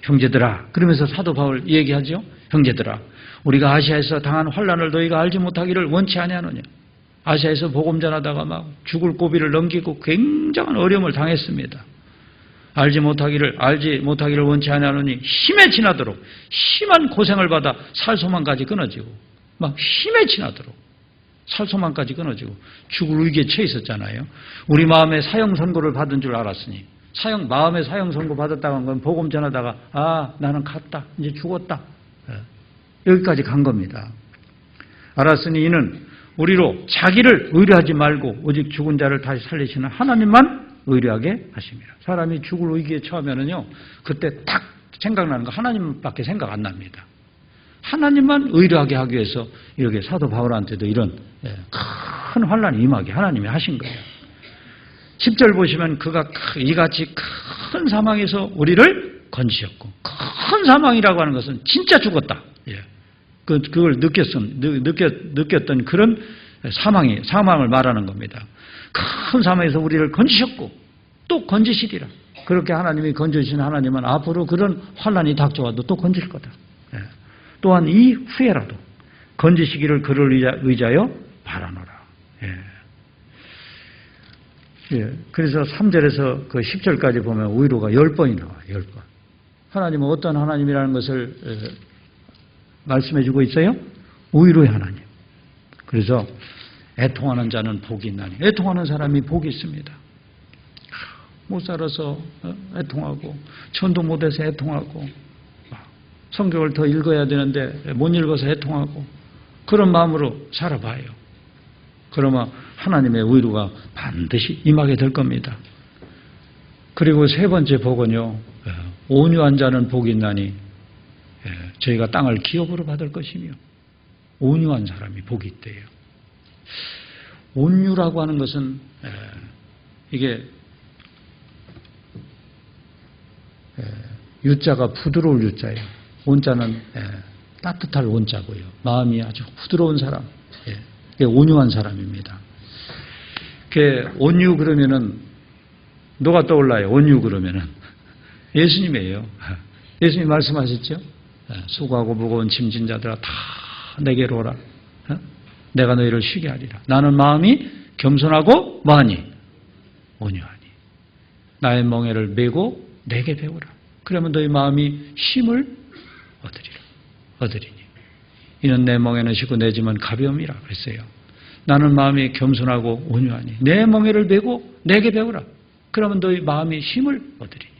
Speaker 1: 형제들아, 그러면서 사도 바울 얘기하죠. 형제들아, 우리가 아시아에서 당한 환난을 너희가 알지 못하기를 원치 아니하느냐. 아시아에서 복음 전하다가 막 죽을 고비를 넘기고 굉장한 어려움을 당했습니다. 알지 못하기를 원치 아니하노니 힘에 지나도록 심한 고생을 받아 살소망까지 끊어지고, 막 힘에 지나도록 살소망까지 끊어지고 죽을 위기에 처해 있었잖아요. 우리 마음에 사형 선고를 받은 줄 알았으니, 마음에 사형 선고 받았다고 한 건 복음 전하다가 나는 갔다, 이제 죽었다, 여기까지 간 겁니다. 알았으니 이는 우리로 자기를 의뢰하지 말고 오직 죽은 자를 다시 살리시는 하나님만 의뢰하게 하십니다. 사람이 죽을 위기에 처하면은요, 그때 딱 생각나는 거 하나님밖에 생각 안 납니다. 하나님만 의뢰하게 하기 위해서 이렇게 사도 바울한테도 이런 큰 환난이 임하게 하나님이 하신 거예요. 10절 보시면 그가 이같이 큰 사망에서 우리를 건지셨고, 큰 사망이라고 하는 것은 진짜 죽었다. 그걸 느꼈던 그런 사망을 말하는 겁니다. 큰 사망에서 우리를 건지셨고 또 건지시리라. 그렇게 하나님이 건져주신 하나님은 앞으로 그런 환난이 닥쳐와도 또 건질 거다. 또한 이 후에라도 건지시기를 그를 의지하여 바라노라. 그래서 3절에서 그 10절까지 보면 위로가 10번이 나와요. 10번. 하나님은 어떤 하나님이라는 것을 말씀해 주고 있어요? 위로의 하나님. 그래서 애통하는 자는 복이 있나니, 애통하는 사람이 복이 있습니다. 못 살아서 애통하고, 전도 못해서 애통하고, 성경을 더 읽어야 되는데 못 읽어서 애통하고, 그런 마음으로 살아봐요. 그러면 하나님의 위로가 반드시 임하게 될 겁니다. 그리고 세 번째 복은요, 온유한 자는 복이 있나니 저희가 땅을 기업으로 받을 것이며, 온유한 사람이 복이 있대요. 온유라고 하는 것은 이게 유자가 부드러울 유자예요. 온자는 따뜻할 온자고요. 마음이 아주 부드러운 사람, 온유한 사람입니다. 온유 그러면은 누가 떠올라요? 온유 그러면은 예수님이에요. 예수님 말씀하셨죠? 수고하고 무거운 짐진 자들아 다 내게로 오라. 내가 너희를 쉬게 하리라. 나는 마음이 겸손하고 뭐하니? 온유하니. 나의 멍에를 메고 내게 배우라. 그러면 너희 마음이 쉼을 얻으리니. 이는 내 멍에는 쉽고 내 짐은 가벼움이라 그랬어요. 나는 마음이 겸손하고 온유하니. 내 멍에를 메고 내게 배우라. 그러면 너희 마음이 쉼을 얻으리니.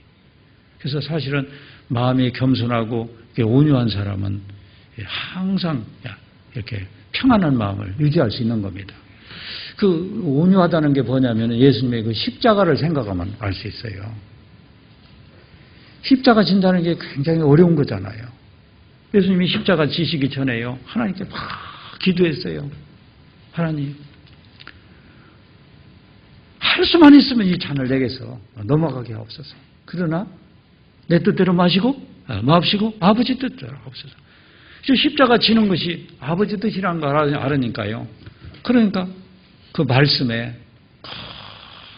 Speaker 1: 그래서 사실은 마음이 겸손하고 온유한 사람은 항상 이렇게 평안한 마음을 유지할 수 있는 겁니다. 그 온유하다는 게 뭐냐면 예수님의 그 십자가를 생각하면 알 수 있어요. 십자가 진다는 게 굉장히 어려운 거잖아요. 예수님이 십자가 지시기 전에요. 하나님께 막 기도했어요. 하나님, 할 수만 있으면 이 잔을 내게서 넘어가게 하옵소서. 그러나 내 뜻대로 마시고 아버지 뜻대로 하옵소서. 십자가 지는 것이 아버지 뜻이라는 걸 알으니까요. 그러니까 그 말씀에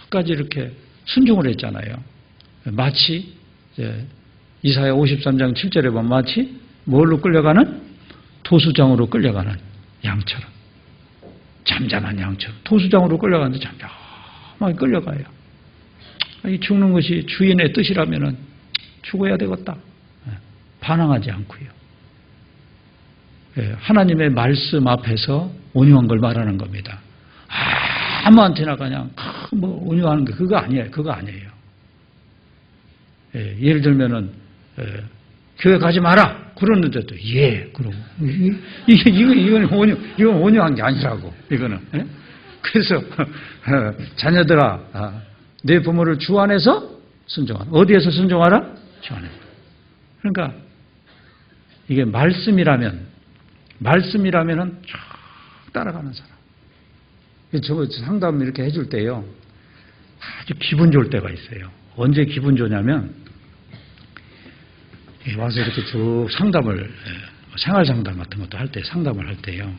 Speaker 1: 끝까지 이렇게 순종을 했잖아요. 마치 이사야 53장 7절에 보면 마치 뭘로 끌려가는? 토수장으로 끌려가는 양처럼. 잠잠한 양처럼. 토수장으로 끌려가는데 잠잠하게 끌려가요. 이 죽는 것이 주인의 뜻이라면 죽어야 되겠다. 반항하지 않고요. 하나님의 말씀 앞에서 온유한 걸 말하는 겁니다. 아무한테나 그냥 온유하는 게 그거 아니에요. 예를 들면은 교회 가지 마라 그러는데도 그러고 이건 온유한 게 아니라고 이거는. 그래서 자녀들아 내 부모를 주 안에서 순종하라. 어디에서 순종하라? 주 안에서. 그러니까 이게 말씀이라면은 쭉 따라가는 사람. 저 상담 이렇게 해줄 때요. 아주 기분 좋을 때가 있어요. 언제 기분 좋냐면 와서 이렇게 쭉 상담을 생활 상담 같은 것도 할 때 상담을 할 때요.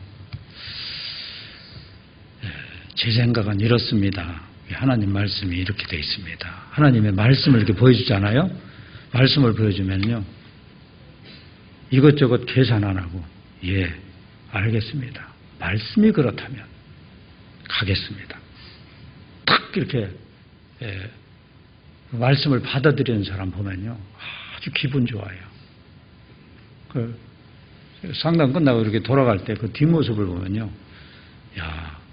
Speaker 1: 제 생각은 이렇습니다. 하나님 말씀이 이렇게 돼 있습니다. 하나님의 말씀을 이렇게 보여주잖아요. 말씀을 보여주면요. 이것저것 계산 안 하고 알겠습니다. 말씀이 그렇다면 가겠습니다. 탁 이렇게 말씀을 받아들이는 사람 보면요. 아주 기분 좋아요. 그 상담 끝나고 이렇게 돌아갈 때 그 뒷모습을 보면요.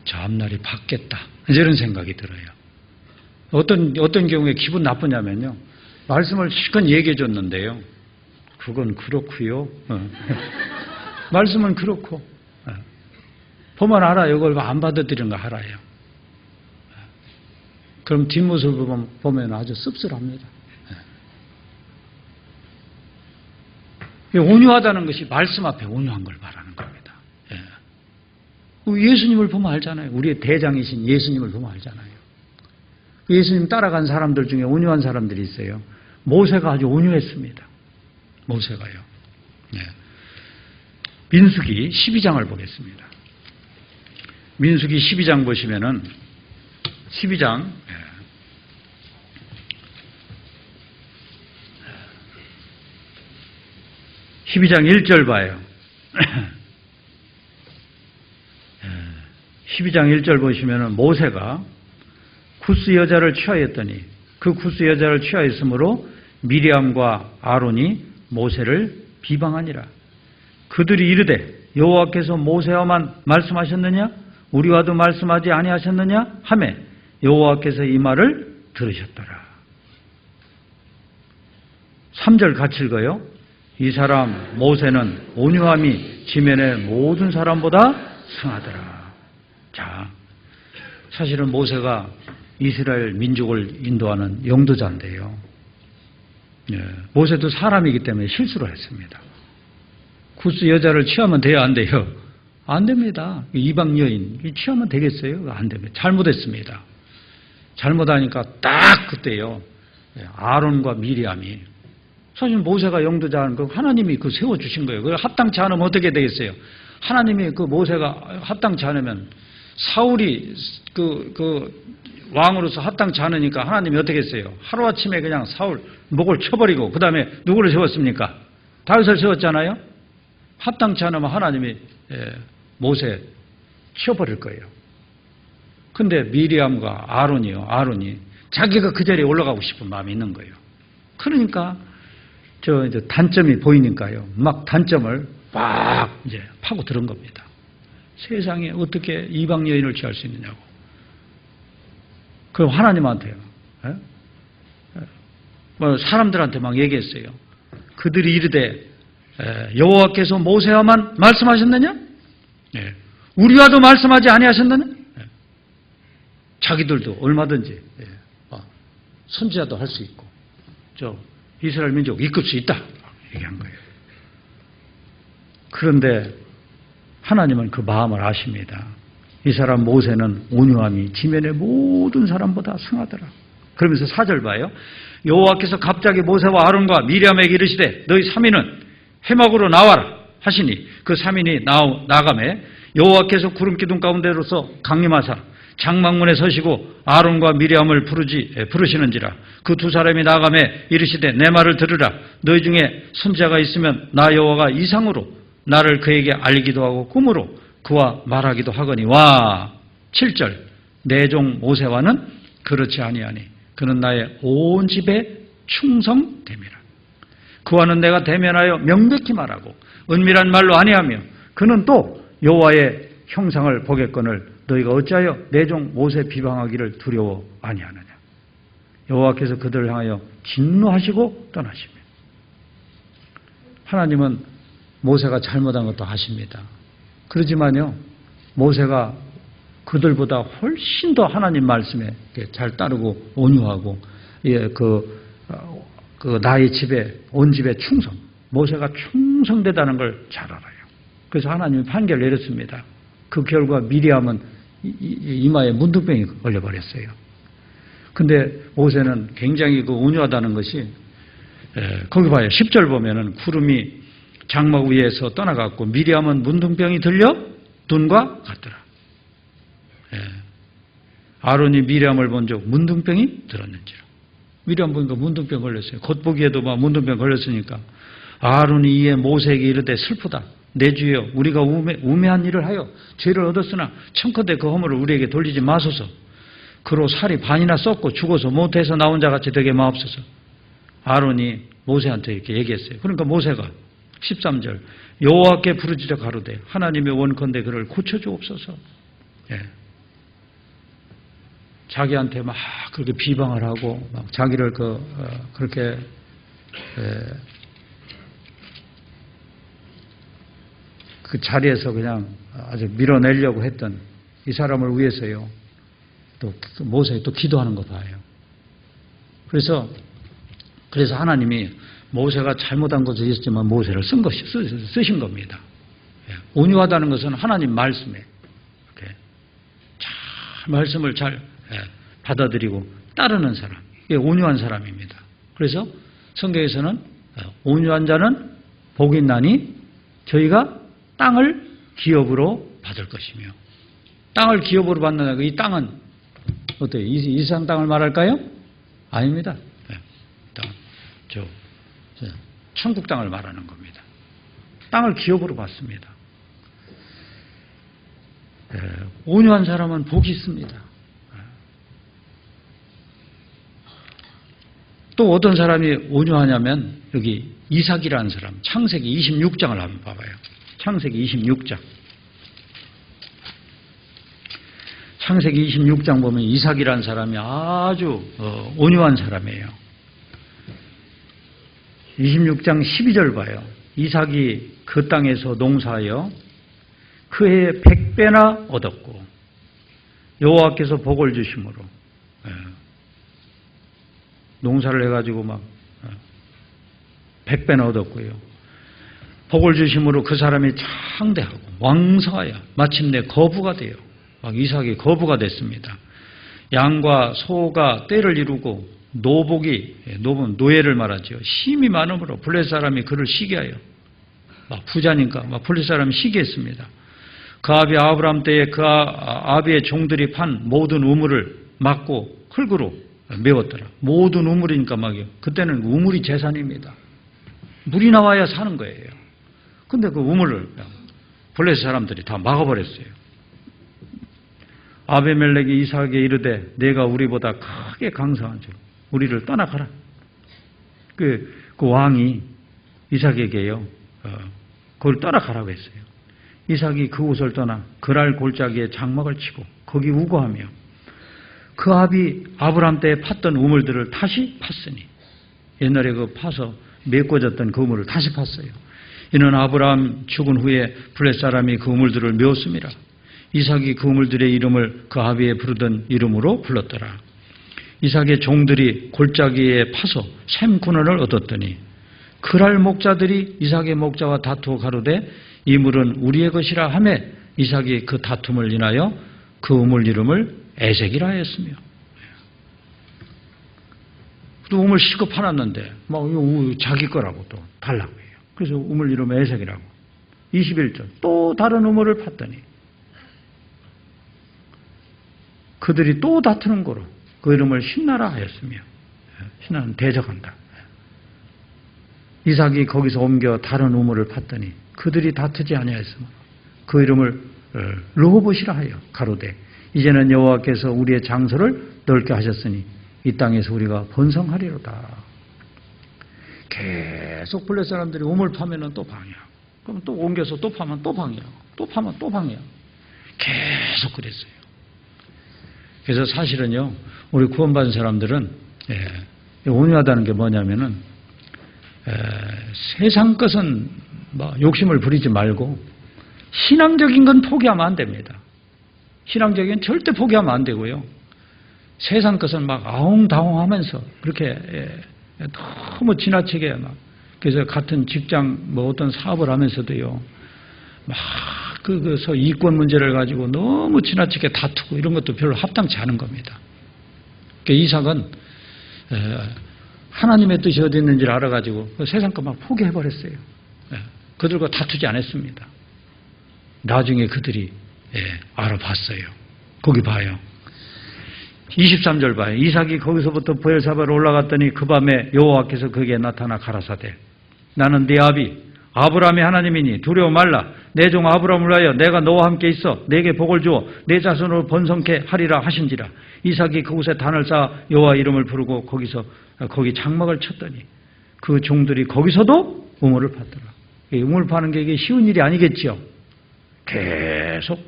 Speaker 1: 저 앞날이 밝겠다. 이런 생각이 들어요. 어떤 경우에 기분 나쁘냐면요. 말씀을 실컷 얘기해 줬는데요. 그건 그렇고요. 말씀은 그렇고 보면 알아요. 이걸 안 받아들이는 거 알아요. 그럼 뒷모습을 보면 아주 씁쓸합니다. 온유하다는 것이 말씀 앞에 온유한 걸 말하는 겁니다. 예수님을 보면 알잖아요. 우리의 대장이신 예수님을 보면 알잖아요. 예수님 따라간 사람들 중에 온유한 사람들이 있어요. 모세가 아주 온유했습니다. 모세가요. 민수기 12장을 보겠습니다. 민수기 12장 보시면은 12장 1절 봐요. 12장 1절 보시면은 모세가 구스 여자를 취하였더니 그 구스 여자를 취하였으므로 미리암과 아론이 모세를 비방하니라. 그들이 이르되 여호와께서 모세와만 말씀하셨느냐? 우리와도 말씀하지 아니하셨느냐? 하매 여호와께서 이 말을 들으셨더라. 3절 같이 읽어요. 이 사람 모세는 온유함이 지면의 모든 사람보다 승하더라. 자, 사실은 모세가 이스라엘 민족을 인도하는 영도자인데요. 모세도 사람이기 때문에 실수를 했습니다. 구스 여자를 취하면 돼요, 안 돼요? 안 됩니다. 이방 여인 취하면 되겠어요? 안 됩니다. 잘못했습니다. 잘못하니까 딱 그때요. 아론과 미리암이 사실 모세가 영도자는 거 하나님이 그 세워주신 거예요. 그걸 합당치 않으면 어떻게 되겠어요? 하나님이 그 모세가 합당치 않으면 사울이 그 왕으로서 합당치 않으니까 하나님이 어떻게 했어요? 하루아침에 그냥 사울 목을 쳐버리고 그 다음에 누구를 세웠습니까? 다윗을 세웠잖아요. 합당치 않으면 하나님이 모세 치워버릴 거예요. 근데 미리암과 아론이 자기가 그 자리에 올라가고 싶은 마음이 있는 거예요. 그러니까 이제 단점이 보이니까요. 막 단점을 막 이제 파고 들은 겁니다. 세상에 어떻게 이방 여인을 취할 수 있느냐고. 그럼 하나님한테요. 사람들한테 막 얘기했어요. 그들이 이르되 여호와께서 모세와만 말씀하셨느냐? 우리와도 말씀하지 아니하셨느냐? 자기들도 얼마든지 선지자도 할 수 있고 이스라엘 민족 이끌 수 있다 얘기한 거예요. 그런데 하나님은 그 마음을 아십니다. 이 사람 모세는 온유함이 지면의 모든 사람보다 승하더라. 그러면서 4절 봐요. 여호와께서 갑자기 모세와 아론과 미리암에게 이르시되 너희 3인은 회막으로 나와라 하시니 그 3인이 나가매 여호와께서 구름 기둥 가운데로서 강림하사 장막문에 서시고 아론과 미리암을 부르시는지라. 그 두 사람이 나가매 이르시되 내 말을 들으라. 너희 중에 선지자가 있으면 나 여호와가 이상으로 나를 그에게 알기도 하고 꿈으로 그와 말하기도 하거니. 와 7절 내 종 모세와는 그렇지 아니하니 그는 나의 온 집에 충성됨이라. 그와는 내가 대면하여 명백히 말하고 은밀한 말로 아니하며 그는 또 여호와의 형상을 보겠거늘 너희가 어찌하여 내 종 모세 비방하기를 두려워 아니하느냐. 여호와께서 그들을 향하여 진노하시고 떠나시며. 하나님은 모세가 잘못한 것도 아십니다. 그러지만요 모세가 그들보다 훨씬 더 하나님 말씀에 잘 따르고 온유하고 나의 집에 온 집에 충성. 모세가 충성되다는 걸 잘 알아요. 그래서 하나님이 판결을 내렸습니다. 그 결과 미리암은 이마에 문둥병이 걸려버렸어요. 근데 모세는 굉장히 온유하다는 것이 거기 봐요. 10절 보면은 구름이 장막 위에서 떠나갔고 미리암은 문둥병이 들려 눈과 같더라. 아론이 미리암을 본 적 문둥병이 들었는지라. 미리암 보니까 문둥병 걸렸어요. 겉보기에도 막 문둥병 걸렸으니까 아론이 이에 모세에게 이르되 슬프다. 내 주여 우리가 우매한 일을 하여 죄를 얻었으나 청컨대 그 허물을 우리에게 돌리지 마소서. 그로 살이 반이나 썩고 죽어서 모태에서 나온 자같이 되게 마옵소서. 아론이 모세한테 이렇게 얘기했어요. 그러니까 모세가 13절 여호와께 부르짖어 가로되 하나님의 원컨대 그를 고쳐주옵소서. 자기한테 막 그렇게 비방을 하고 막 자기를 그렇게 그 자리에서 그냥 아주 밀어내려고 했던 이 사람을 위해서요. 또 모세에 또 기도하는 거 봐요. 그래서 하나님이 모세가 잘못한 것은 있었지만 모세를 쓰신 겁니다. 온유하다는 것은 하나님 말씀에 이렇게 말씀을 잘 받아들이고 따르는 사람, 이게 온유한 사람입니다. 그래서 성경에서는 온유한 자는 복이 있나니 저희가 땅을 기업으로 받을 것이며, 땅을 기업으로 받는다. 이 땅은 어때요? 이 세상 땅을 말할까요? 아닙니다. 천국 땅을 말하는 겁니다. 땅을 기업으로 받습니다. 온유한 사람은 복이 있습니다. 또 어떤 사람이 온유하냐면 여기 이삭이라는 사람, 창세기 26장을 한번 봐봐요. 창세기 26장. 창세기 26장 보면 이삭이라는 사람이 아주 온유한 사람이에요. 26장 12절 봐요. 이삭이 그 땅에서 농사하여 그 해에 100배나 얻었고 여호와께서 복을 주심으로 농사를 해가지고 막 100배나 얻었고요. 복을 주심으로 그 사람이 창대하고 왕성하여 마침내 거부가 돼요. 막 이삭이 거부가 됐습니다. 양과 소가 떼를 이루고 노예를 말하죠. 힘이 많으므로 블레셋 사람이 그를 시기하여 막 부자니까 막 블레셋 사람이 시기했습니다. 그 아비 아브람 때에 그 아비의 종들이 판 모든 우물을 막고 흙으로 메웠더라. 모든 우물이니까 막이요. 그때는 우물이 재산입니다. 물이 나와야 사는 거예요. 근데 그 우물을 블레셋 사람들이 다 막아버렸어요. 아비멜렉이 이삭에게 이르되 내가 우리보다 크게 강성한 줄 우리를 떠나가라. 그 왕이 이삭에게요. 그걸 떠나가라고 했어요. 이삭이 그곳을 떠나 그랄 골짜기에 장막을 치고 거기 우거하며 그 아비 아브람 때에 팠던 우물들을 다시 팠으니 옛날에 그 파서 메꿔졌던 그 우물을 다시 팠어요. 이는 아브람 죽은 후에 블레셋 사람이 그 우물들을 메웠습니다. 이삭이 그 우물들의 이름을 그 아비에 부르던 이름으로 불렀더라. 이삭의 종들이 골짜기에 파서 샘군원을 얻었더니 그랄 목자들이 이삭의 목자와 다투어 가로되 이 물은 우리의 것이라 하며 이삭이 그 다툼을 인하여 그 우물 이름을 에색이라 하였으며 또 우물 실컷 파놨는데 막 자기 거라고 또 달라고 해요. 그래서 우물 이름 에색이라고 21절 또 다른 우물을 팠더니 그들이 또 다투는 거로 그 이름을 신나라 하였으며 신나는 대적한다. 이삭이 거기서 옮겨 다른 우물을 팠더니 그들이 다투지 아니하였으므로 그 이름을 르호봇이라 하여 가로되 이제는 여호와께서 우리의 장소를 넓게 하셨으니 이 땅에서 우리가 번성하리로다. 계속 블레셋 사람들이 우물 파면은 또 방해하고 그럼 또 옮겨서 또 파면 또 방해하고 또 파면 또 방해하고 계속 그랬어요. 그래서 사실은요 우리 구원받은 사람들은 온유하다는 게 뭐냐면은 세상 것은 뭐 욕심을 부리지 말고 신앙적인 건 포기하면 안 됩니다. 신앙적인 건 절대 포기하면 안 되고요. 세상 것은 막 아웅다웅하면서 그렇게 너무 지나치게 막 그래서 같은 직장 뭐 어떤 사업을 하면서도요 막 그서 이권 문제를 가지고 너무 지나치게 다투고 이런 것도 별로 합당치 않은 겁니다. 그러니까 이삭은 하나님의 뜻이 어디 있는지를 알아가지고 그 세상 것 막 포기해버렸어요. 그들과 다투지 않았습니다. 나중에 그들이 알아봤어요. 거기 봐요. 23절 봐요. 이삭이 거기서부터 브엘사바로 올라갔더니 그 밤에 여호와께서 그에게 나타나 가라사대 나는 네 아비 아브라함의 하나님이니 두려워 말라. 내 종 아브라함을 위하여 내가 너와 함께 있어 내게 복을 주어 내 자손으로 번성케 하리라 하신지라. 이삭이 그곳에 단을 쌓아 여호와 이름을 부르고 거기 장막을 쳤더니 그 종들이 거기서도 우물을 팠더라. 우물 파는 게 이게 쉬운 일이 아니겠죠. 계속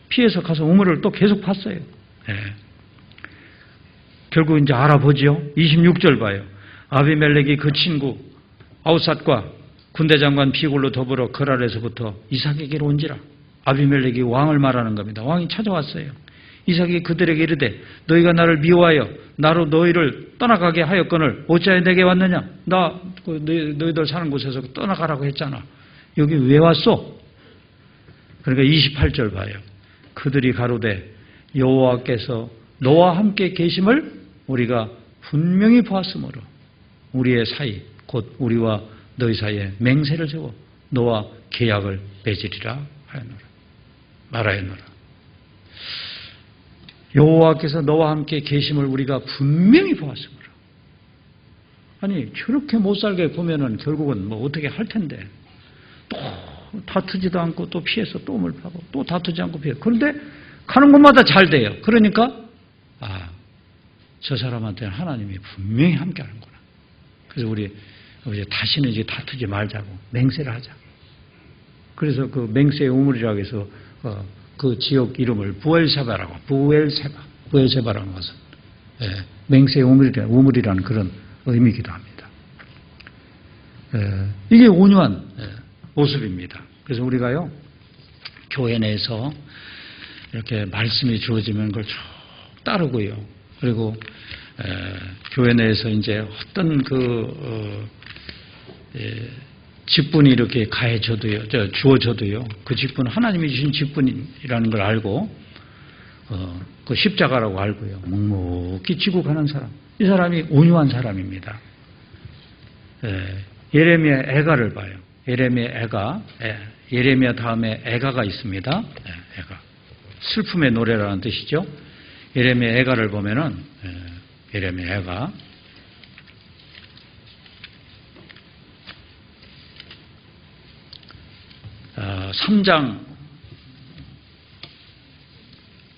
Speaker 1: 피해서 가서 우물을 또 계속 팠어요. 결국 이제 알아보죠. 26절 봐요. 아비멜렉이 그 친구 아우삿과 군대장관 비골로 더불어 그랄에서부터 이삭에게로 온지라. 아비멜렉이 왕을 말하는 겁니다. 왕이 찾아왔어요. 이삭이 그들에게 이르되 너희가 나를 미워하여 나로 너희를 떠나가게 하였거늘 어찌하여 내게 왔느냐. 나 너희들 사는 곳에서 떠나가라고 했잖아. 여기 왜 왔소? 그러니까 28절 봐요. 그들이 가로되 여호와께서 너와 함께 계심을 우리가 분명히 보았으므로 우리의 사이 곧 우리와 너희 사이에 맹세를 세워 너와 계약을 맺으리라 하였노라. 말하였노라. 여호와께서 너와 함께 계심을 우리가 분명히 보았으므로. 아니 저렇게 못 살게 보면은 결국은 뭐 어떻게 할 텐데 또 다투지도 않고 또 피해서 또 우물 파고 또 다투지 않고 피해. 그런데 가는 곳마다 잘 돼요. 그러니까 저 사람한테는 하나님이 분명히 함께 하는구나. 그래서 우리 다시는 이제 다투지 말자고 맹세를 하자. 그래서 그 맹세의 우물이라고 해서 그 지역 이름을 부엘세바라고 부엘세바라는 것은 맹세의 우물이라는 그런 의미이기도 합니다. 이게 온유한 모습입니다. 그래서 우리가요 교회 내에서 이렇게 말씀이 주어지면 그걸 쭉 따르고요. 그리고 교회 내에서 이제 어떤 직분이 이렇게 가해져도요, 주어져도요, 그 직분은 하나님이 주신 직분이라는 걸 알고, 그 십자가라고 알고요, 묵묵히 지고 가는 사람. 이 사람이 온유한 사람입니다. 예레미야 애가를 봐요. 예레미야 애가, 예레미야 다음에 애가가 있습니다. 애가. 슬픔의 노래라는 뜻이죠. 예레미야 애가를 보면은, 예레미야 애가. 3장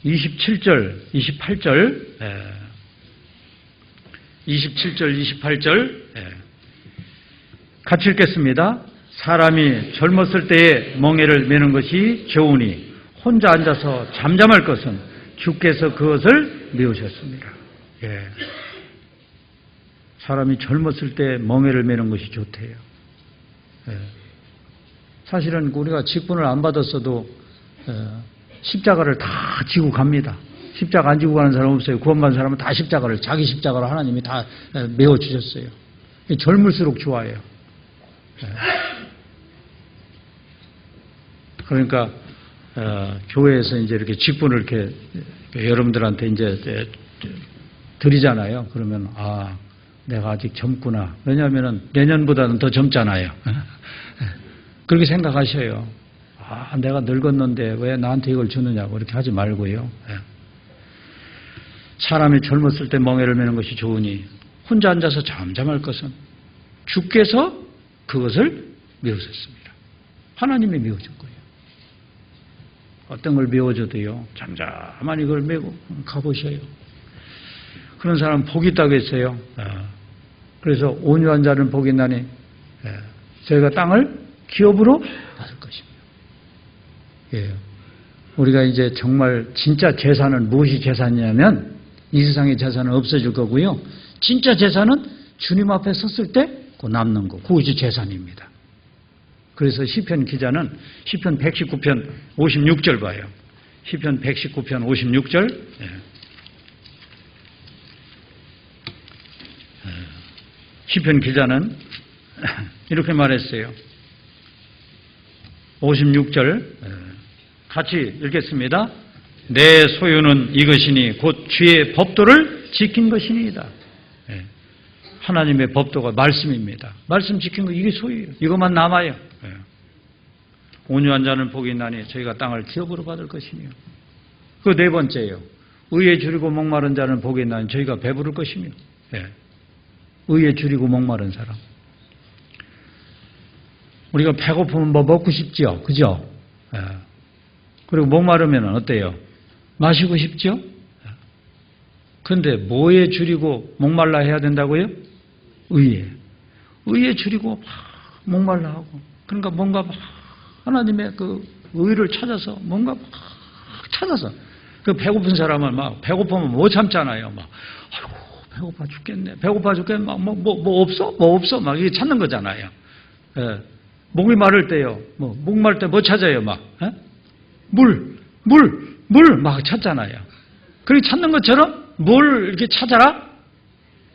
Speaker 1: 27절, 28절, 27절, 28절, 같이 읽겠습니다. 사람이 젊었을 때에 멍에를 매는 것이 좋으니 혼자 앉아서 잠잠할 것은 주께서 그것을 메우셨습니다. 예. 사람이 젊었을 때 멍에를 매는 것이 좋대요. 예. 사실은 우리가 직분을 안 받았어도 십자가를 다 지고 갑니다. 십자가 안 지고 가는 사람 없어요. 구원받은 사람은 다 십자가를, 자기 십자가로 하나님이 다 메워주셨어요. 젊을수록 좋아요. 그러니까 교회에서 이제 이렇게 직분을 이렇게 여러분들한테 이제 드리잖아요. 그러면 내가 아직 젊구나. 왜냐하면은 내년보다는 더 젊잖아요. 그렇게 생각하셔요. 내가 늙었는데 왜 나한테 이걸 주느냐고 이렇게 하지 말고요. 사람이 젊었을 때 멍에를 매는 것이 좋으니 혼자 앉아서 잠잠할 것은 주께서 그것을 메우셨습니다. 하나님이 메워준 거예요. 어떤 걸 메워줘도요, 잠잠하니 그걸 메고 가보셔요. 그런 사람 복이 있다고 했어요. 그래서 온유한 자는 복이 있나니 저희가 땅을 기업으로 받을 것입니다. 예. 우리가 이제 정말 진짜 재산은 무엇이 재산이냐면 이 세상의 재산은 없어질 거고요. 진짜 재산은 주님 앞에 섰을 때 그 남는 거, 그것이 재산입니다. 그래서 시편 기자는 시편 119편 56절 봐요. 시편 119편 56절. 예. 시편 기자는 이렇게 말했어요. 56절 같이 읽겠습니다. 내 소유는 이것이니 곧 주의 법도를 지킨 것이니이다. 하나님의 법도가 말씀입니다. 말씀 지킨 거 이게 소유예요. 이것만 남아요. 온유한 자는 복이 있나니 저희가 땅을 기업으로 받을 것이며. 그 네 번째예요. 의에 줄이고 목마른 자는 복이 있나니 저희가 배부를 것이며. 의에 줄이고 목마른 사람. 우리가 배고프면 뭐 먹고 싶죠? 그죠? 그리고 목마르면 어때요? 마시고 싶죠? 그런데 뭐에 줄이고 목말라 해야 된다고요? 의에 줄이고 목말라 하고. 그러니까 뭔가 하나님의 그 의를 찾아서 뭔가 찾아서 그 배고픈 사람은 막 배고프면 못 참잖아요. 막 아이고 배고파 죽겠네. 배고파 죽겠네. 막 뭐 없어? 뭐 없어? 막 이게 찾는 거잖아요. 목이 마를 때요. 목 마를 때 뭐 찾아요? 막 물 막 찾잖아요. 그렇게 찾는 것처럼 뭘 이렇게 찾아라?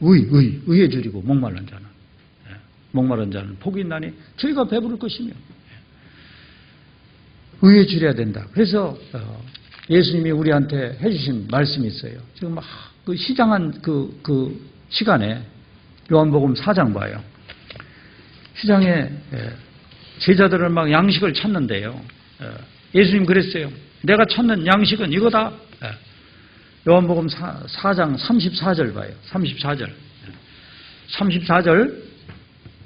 Speaker 1: 의에 줄이고 목마른 자는. 목마른 자는 복이 있나니 저희가 배부를 것이며. 의에 줄여야 된다. 그래서 예수님이 우리한테 해주신 말씀이 있어요. 지금 막 그 시장한 그 시간에 요한복음 4장 봐요. 시장에 제자들은 막 양식을 찾는데요. 예수님 그랬어요. 내가 찾는 양식은 이거다. 요한복음 4장 34절 봐요. 34절. 34절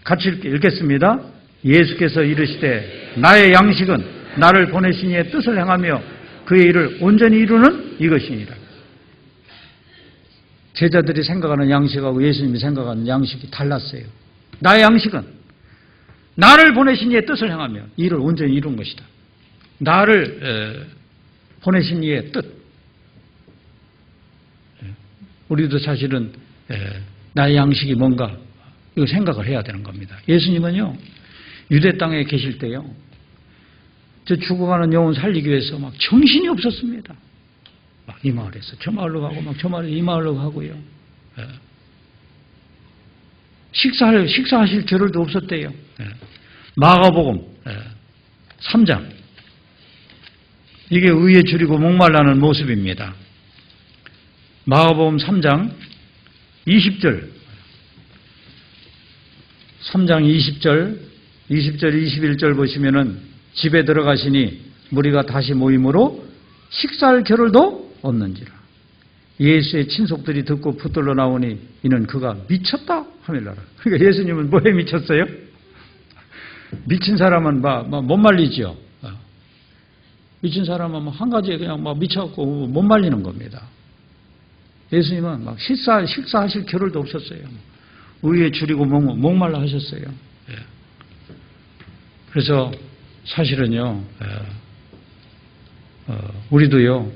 Speaker 1: 같이 읽겠습니다. 예수께서 이르시되 나의 양식은 나를 보내신 이의 뜻을 행하며 그의 일을 온전히 이루는 이것이니라. 제자들이 생각하는 양식하고 예수님이 생각하는 양식이 달랐어요. 나의 양식은 나를 보내신 이의 뜻을 행하며 일을 온전히 이룬 것이다. 나를 보내신 이의 뜻. 우리도 사실은 나의 양식이 뭔가 이거 생각을 해야 되는 겁니다. 예수님은요 유대 땅에 계실 때요 저 죽어가는 영혼 살리기 위해서 막 정신이 없었습니다. 막 이 마을에서 저 마을로 가고 막 저 마을에서 이 마을로 가고요. 식사하실 겨를도 없었대요. 마가복음 3장. 이게 의에 줄이고 목말라는 모습입니다. 마가복음 3장 20절. 3장 20절, 21절 보시면은 집에 들어가시니 무리가 다시 모임으로 식사할 겨를도 없는지라. 예수의 친속들이 듣고 붙들러 나오니 이는 그가 미쳤다 하밀라라. 그러니까 예수님은 뭐에 미쳤어요? 미친 사람은 못 말리죠. 미친 사람은 한 가지에 그냥 미쳐갖고 못 말리는 겁니다. 예수님은 식사하실 겨를도 없었어요. 의에 줄이고 목말라 하셨어요. 그래서 사실은요, 우리도요,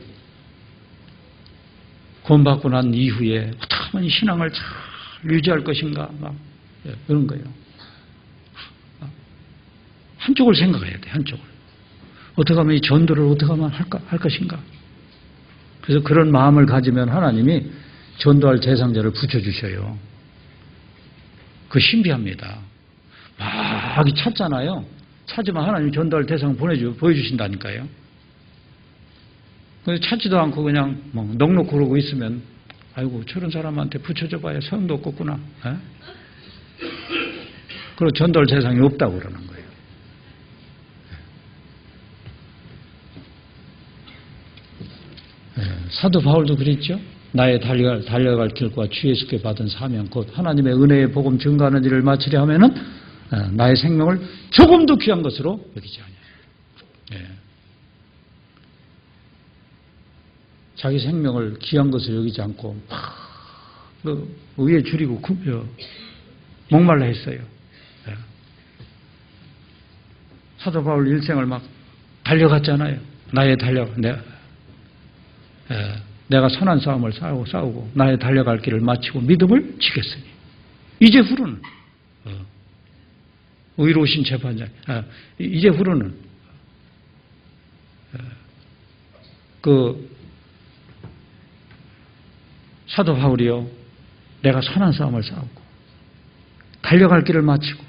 Speaker 1: 구원받고 난 이후에 어떻게 하면 신앙을 잘 유지할 것인가, 그런 거예요. 한쪽을 생각해야 돼, 한쪽을. 어떻게 하면 이 전도를 어떻게 하면 할 것인가. 그래서 그런 마음을 가지면 하나님이 전도할 대상자를 붙여주셔요. 그 신비합니다. 막 찾잖아요. 찾으면 하나님이 전도할 대상 보여주신다니까요. 그래서 찾지도 않고 그냥 넉넉히 그러고 있으면 아이고 저런 사람한테 붙여줘봐야 소용도 없겠구나. 그리고 전도할 대상이 없다고 그러는 거예요. 사도 바울도 그랬죠. 나의 달려갈 길과 주 예수께 받은 사명 곧 하나님의 은혜의 복음 증거하는 일을 마치려 하면은 나의 생명을 조금도 귀한 것으로 여기지 않아요. 자기 생명을 귀한 것으로 여기지 않고 의에 줄이고 목말라 했어요. 사도 바울 일생을 막 달려갔잖아요. 내가 선한 싸움을 싸우고 나의 달려갈 길을 마치고 믿음을 지켰으니 이제 후로는 의로우신 재판장 이제 후로는 그 사도 바울이요 내가 선한 싸움을 싸우고 달려갈 길을 마치고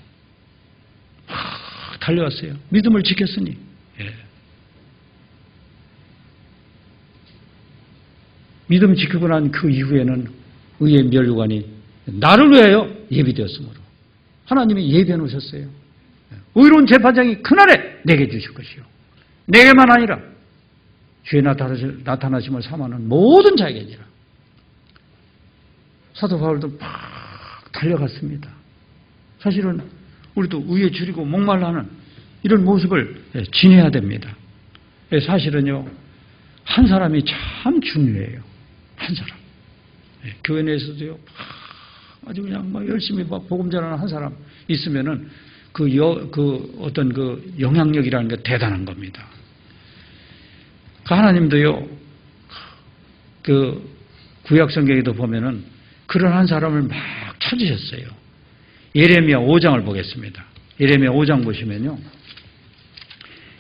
Speaker 1: 달려왔어요. 믿음을 지켰으니 믿음 지키고 난 그 이후에는 의의 멸류관이 나를 위하여 예비되었으므로 하나님이 예비해 놓으셨어요. 의로운 재판장이 그날에 내게 주실 것이요. 내게만 아니라 주의 나타나심을 삼하는 모든 자에게니라. 사도 바울도 막 달려갔습니다. 사실은 우리도 의에 줄이고 목말라하는 이런 모습을 지내야 됩니다. 사실은요 한 사람이 참 중요해요. 한 사람. 교회 내에서도요, 아주 그냥 열심히 복음 전하는 한 사람 있으면은 어떤 그 영향력이라는 게 대단한 겁니다. 그 하나님도요, 그 구약 성경에도 보면은 그런 한 사람을 막 찾으셨어요. 예레미야 5장을 보겠습니다. 예레미야 5장 보시면요.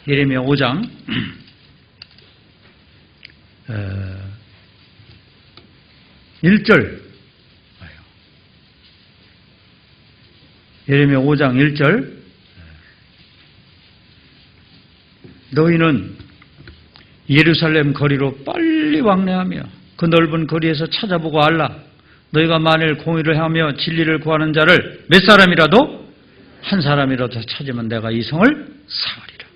Speaker 1: 예레미야 5장, 1절. 예레미야 5장 1절. 너희는 예루살렘 거리로 빨리 왕래하며 그 넓은 거리에서 찾아보고 알라. 너희가 만일 공의를 하며 진리를 구하는 자를 몇 사람이라도 한 사람이라도 찾으면 내가 이 성을 사하리라.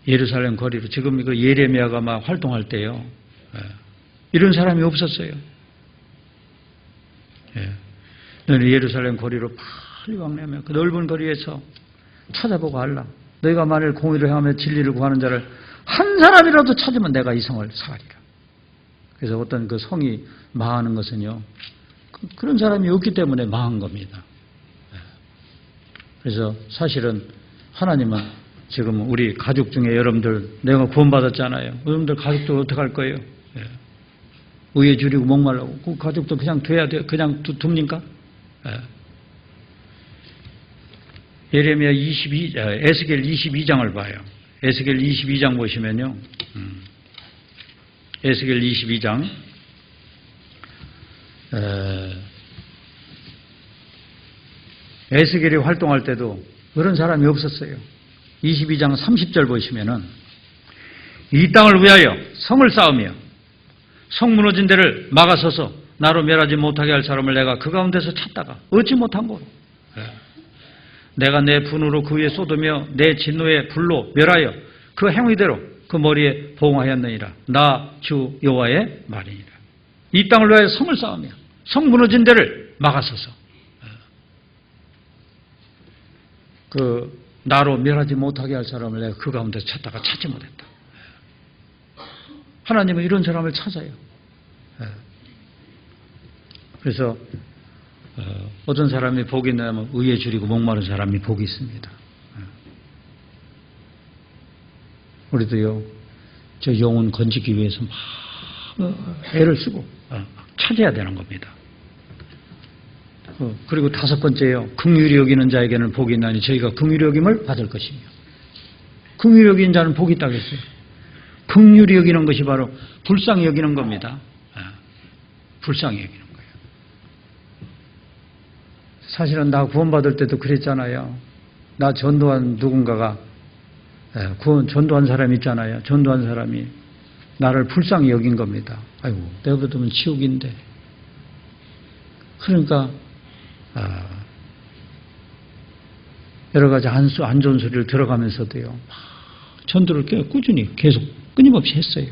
Speaker 1: 예루살렘 거리로 지금 이거 예레미야가 막 활동할 때요. 이런 사람이 없었어요. 너는 예루살렘 거리로 빨리 왕래하며 그 넓은 거리에서 찾아보고 알라. 너희가 만일 공의를 행하며 진리를 구하는 자를 한 사람이라도 찾으면 내가 이 성을 사하리라. 그래서 어떤 그 성이 망하는 것은요. 그런 사람이 없기 때문에 망한 겁니다. 그래서 사실은 하나님은 지금 우리 가족 중에 여러분들 내가 구원받았잖아요. 여러분들 가족들 어떻게 할 거예요? 의에 줄이고 목말라고 그 가족도 그냥 돼야 돼요? 그냥 둡니까? 예레미야 에스겔 22장을 봐요. 에스겔 22장 보시면요. 에스겔 22장 1 에스겔이 활동할 때도 그런 사람이 없었어요. 22장 30절 보시면은 이 땅을 위하여 성을 쌓으며 성 무너진 데를 막아서서 나로 멸하지 못하게 할 사람을 내가 그 가운데서 찾다가 얻지 못한 거로 내가 내 분으로 그 위에 쏟으며 내 진노의 불로 멸하여 그 행위대로 그 머리에 보응하였느니라. 나 주 여호와의 말이니라. 이 땅을 위하여 성을 쌓으며 성 무너진 데를 막아서서 그 나로 멸하지 못하게 할 사람을 내가 그 가운데서 찾다가 찾지 못했다. 하나님은 이런 사람을 찾아요. 그래서 어떤 사람이 복이 있냐면 의에 줄이고 목마른 사람이 복이 있습니다. 우리도요, 저 영혼 건지기 위해서 막 애를 쓰고 찾아야 되는 겁니다. 그리고 다섯 번째요, 긍휼히 여기는 자에게는 복이 있나니 저희가 긍휼히 여김을 받을 것이며. 긍휼히 여기는 자는 복이 있다고 했어요. 긍휼히 여기는 것이 바로 불쌍히 여기는 겁니다. 불쌍히 여기는 거예요. 사실은 나 구원받을 때도 그랬잖아요. 나 전도한 누군가가 전도한 사람이 있잖아요. 전도한 사람이 나를 불쌍히 여긴 겁니다. 아이고, 내가 보면 지옥인데. 그러니까 여러 가지 안 좋은 소리를 들어가면서도요, 전도를 꾸준히 계속 끊임없이 했어요.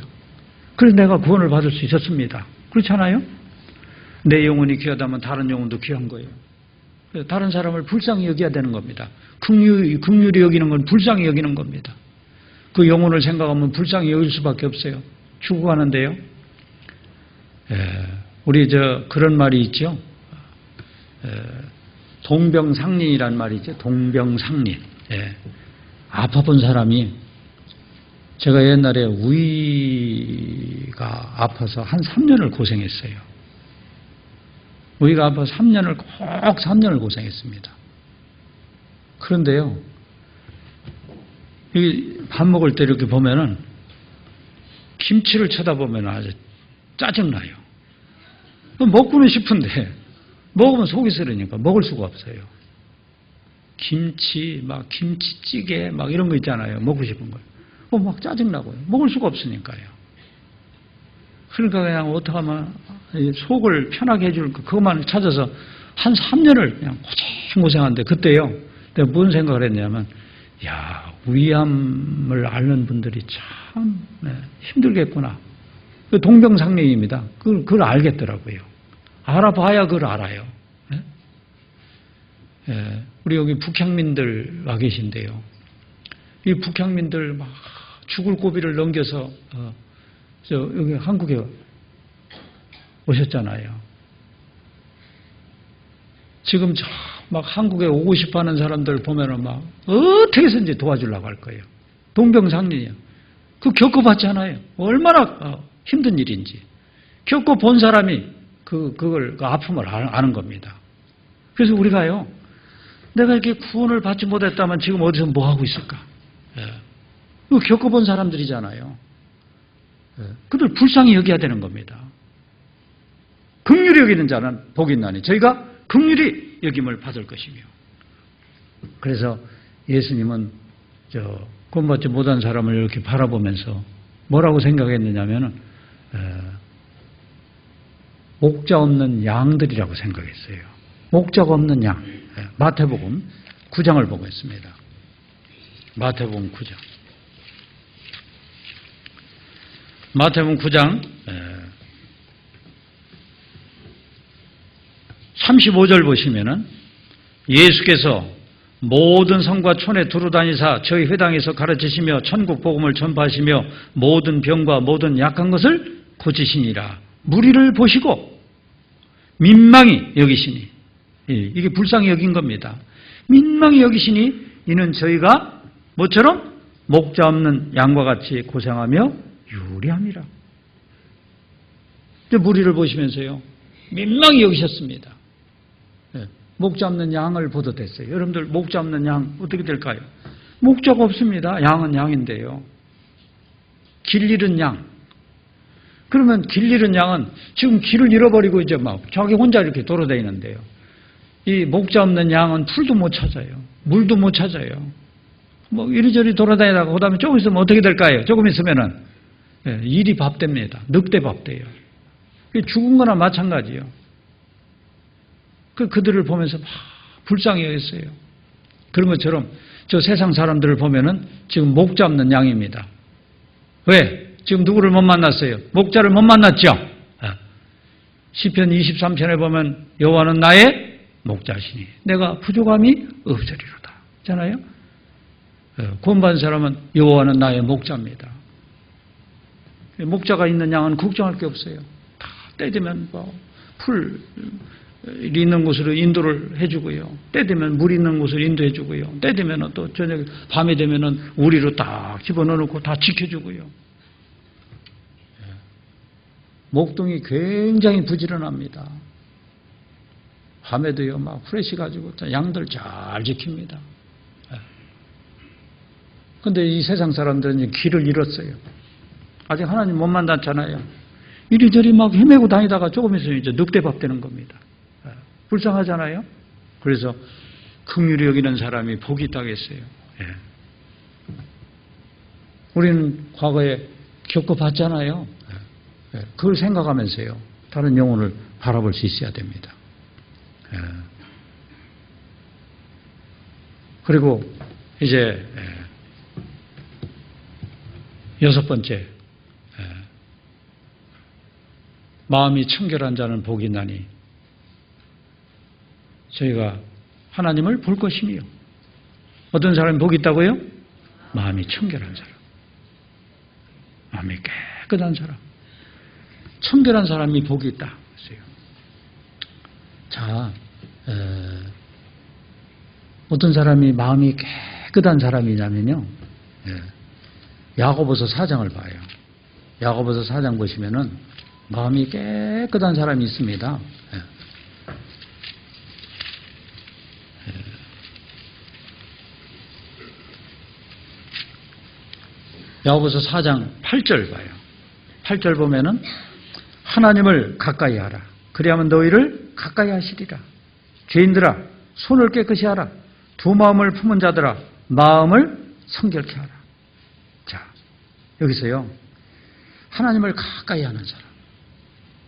Speaker 1: 그래서 내가 구원을 받을 수 있었습니다. 그렇잖아요? 내 영혼이 귀하다면 다른 영혼도 귀한 거예요. 다른 사람을 불쌍히 여겨야 되는 겁니다. 긍휼히 여기는 건 불쌍히 여기는 겁니다. 그 영혼을 생각하면 불쌍히 여길 수밖에 없어요. 죽어가는데요. 우리 그런 말이 있죠. 동병상린이란 말이 있죠. 동병상린. 아파본 사람이, 제가 옛날에 위가 아파서 한 3년을 고생했어요. 위가 아파서 3년을 꼭 3년을 고생했습니다. 그런데요, 밥 먹을 때 이렇게 보면은 김치를 쳐다보면 아주 짜증나요. 먹고는 싶은데 먹으면 속이 쓰리니까 먹을 수가 없어요. 김치, 막 김치찌개, 막 이런 거 있잖아요. 먹고 싶은 거. 막 짜증나고요. 먹을 수가 없으니까요. 그러니까 그냥 어떻게 하면 속을 편하게 해줄 그것만 찾아서 한 3년을 그냥 고생하는데, 그때요, 내가 무슨 생각을 했냐면, 야, 위암을 앓는 분들이 참 힘들겠구나. 동병상련입니다. 그걸 알겠더라고요. 알아봐야 그걸 알아요. 우리 여기 북향민들 와 계신데요. 이 북향민들 막 죽을 고비를 넘겨서 여기 한국에 오셨잖아요. 지금 막 한국에 오고 싶어 하는 사람들 보면은 막 어떻게 해서든지 도와주려고 할 거예요. 동병상련이에요. 그 겪어봤잖아요. 얼마나 힘든 일인지. 겪어본 사람이 그 아픔을 아는 겁니다. 그래서 우리가요, 내가 이렇게 구원을 받지 못했다면 지금 어디서 뭐 하고 있을까? 그 겪어본 사람들이잖아요. 그들 불쌍히 여겨야 되는 겁니다. 긍휼히 여기는 자는 복이 있나니 저희가 긍휼히 여김을 받을 것이며. 그래서 예수님은 구원받지 못한 사람을 이렇게 바라보면서 뭐라고 생각했느냐면은 목자 없는 양들이라고 생각했어요. 목자가 없는 양. 마태복음 9장을 보고 있습니다. 마태복음 9장. 마태복음 9장 35절 보시면은 예수께서 모든 성과 촌에 두루다니사 저희 회당에서 가르치시며 천국 복음을 전파하시며 모든 병과 모든 약한 것을 고치시니라. 무리를 보시고 민망히 여기시니, 이게 불쌍히 여긴 겁니다. 민망히 여기시니 이는 저희가 뭐처럼 목자 없는 양과 같이 고생하며 유리함이라. 무리를 보시면서요, 민망히 여기셨습니다. 목자 없는 양을 보듯 했어요. 여러분들 목자 없는 양 어떻게 될까요? 목자가 없습니다. 양은 양인데요. 길 잃은 양. 그러면 길 잃은 양은 지금 길을 잃어버리고 이제 막 자기 혼자 이렇게 돌아다니는데요. 이 목자 없는 양은 풀도 못 찾아요. 물도 못 찾아요. 뭐 이리저리 돌아다니다가 그다음에 조금 있으면 어떻게 될까요? 조금 있으면은 일이 밥 됩니다. 늑대 밥 돼요. 죽은 거나 마찬가지예요. 그들을 보면서 막 불쌍히 여겼어요. 그런 것처럼 저 세상 사람들을 보면은 지금 목자 없는 양입니다. 왜? 지금 누구를 못 만났어요? 목자를 못 만났죠? 시편 23편에 보면 여호와는 나의 목자시니 내가 부족함이 없으리로다. 있잖아요? 구원받은 사람은 여호와는 나의 목자입니다. 목자가 있는 양은 걱정할 게 없어요. 다 때 되면 풀이 있는 곳으로 인도를 해주고요. 때 되면 물 있는 곳으로 인도해주고요. 때 되면 또 저녁 밤에 되면은 우리로 딱 집어넣어놓고 다 지켜주고요. 목동이 굉장히 부지런합니다. 밤에도요 막 후레쉬 가지고 양들 잘 지킵니다. 그런데 이 세상 사람들은 길을 잃었어요. 아직 하나님 못 만났잖아요. 이리저리 막 헤매고 다니다가 조금 있으면 이제 늑대밥 되는 겁니다. 불쌍하잖아요. 그래서 긍휼히 여기는 사람이 복이 있다겠어요. 우리는 과거에 겪어봤잖아요. 그걸 생각하면서요 다른 영혼을 바라볼 수 있어야 됩니다. 그리고 이제 여섯 번째, 마음이 청결한 자는 복이 나니 저희가 하나님을 볼 것이며. 어떤 사람이 복이 있다고요? 마음이 청결한 사람, 마음이 깨끗한 사람, 청결한 사람이 복이 있다. 자, 어떤 사람이 마음이 깨끗한 사람이냐면요, 야고보서 4장을 봐요. 야고보서 4장 보시면은 마음이 깨끗한 사람이 있습니다. 야고보서 4장 8절 봐요. 8절 보면은 하나님을 가까이 하라. 그리하면 너희를 가까이 하시리라. 죄인들아 손을 깨끗이 하라. 두 마음을 품은 자들아 마음을 성결케 하라. 자, 여기서요 하나님을 가까이 하는 사람,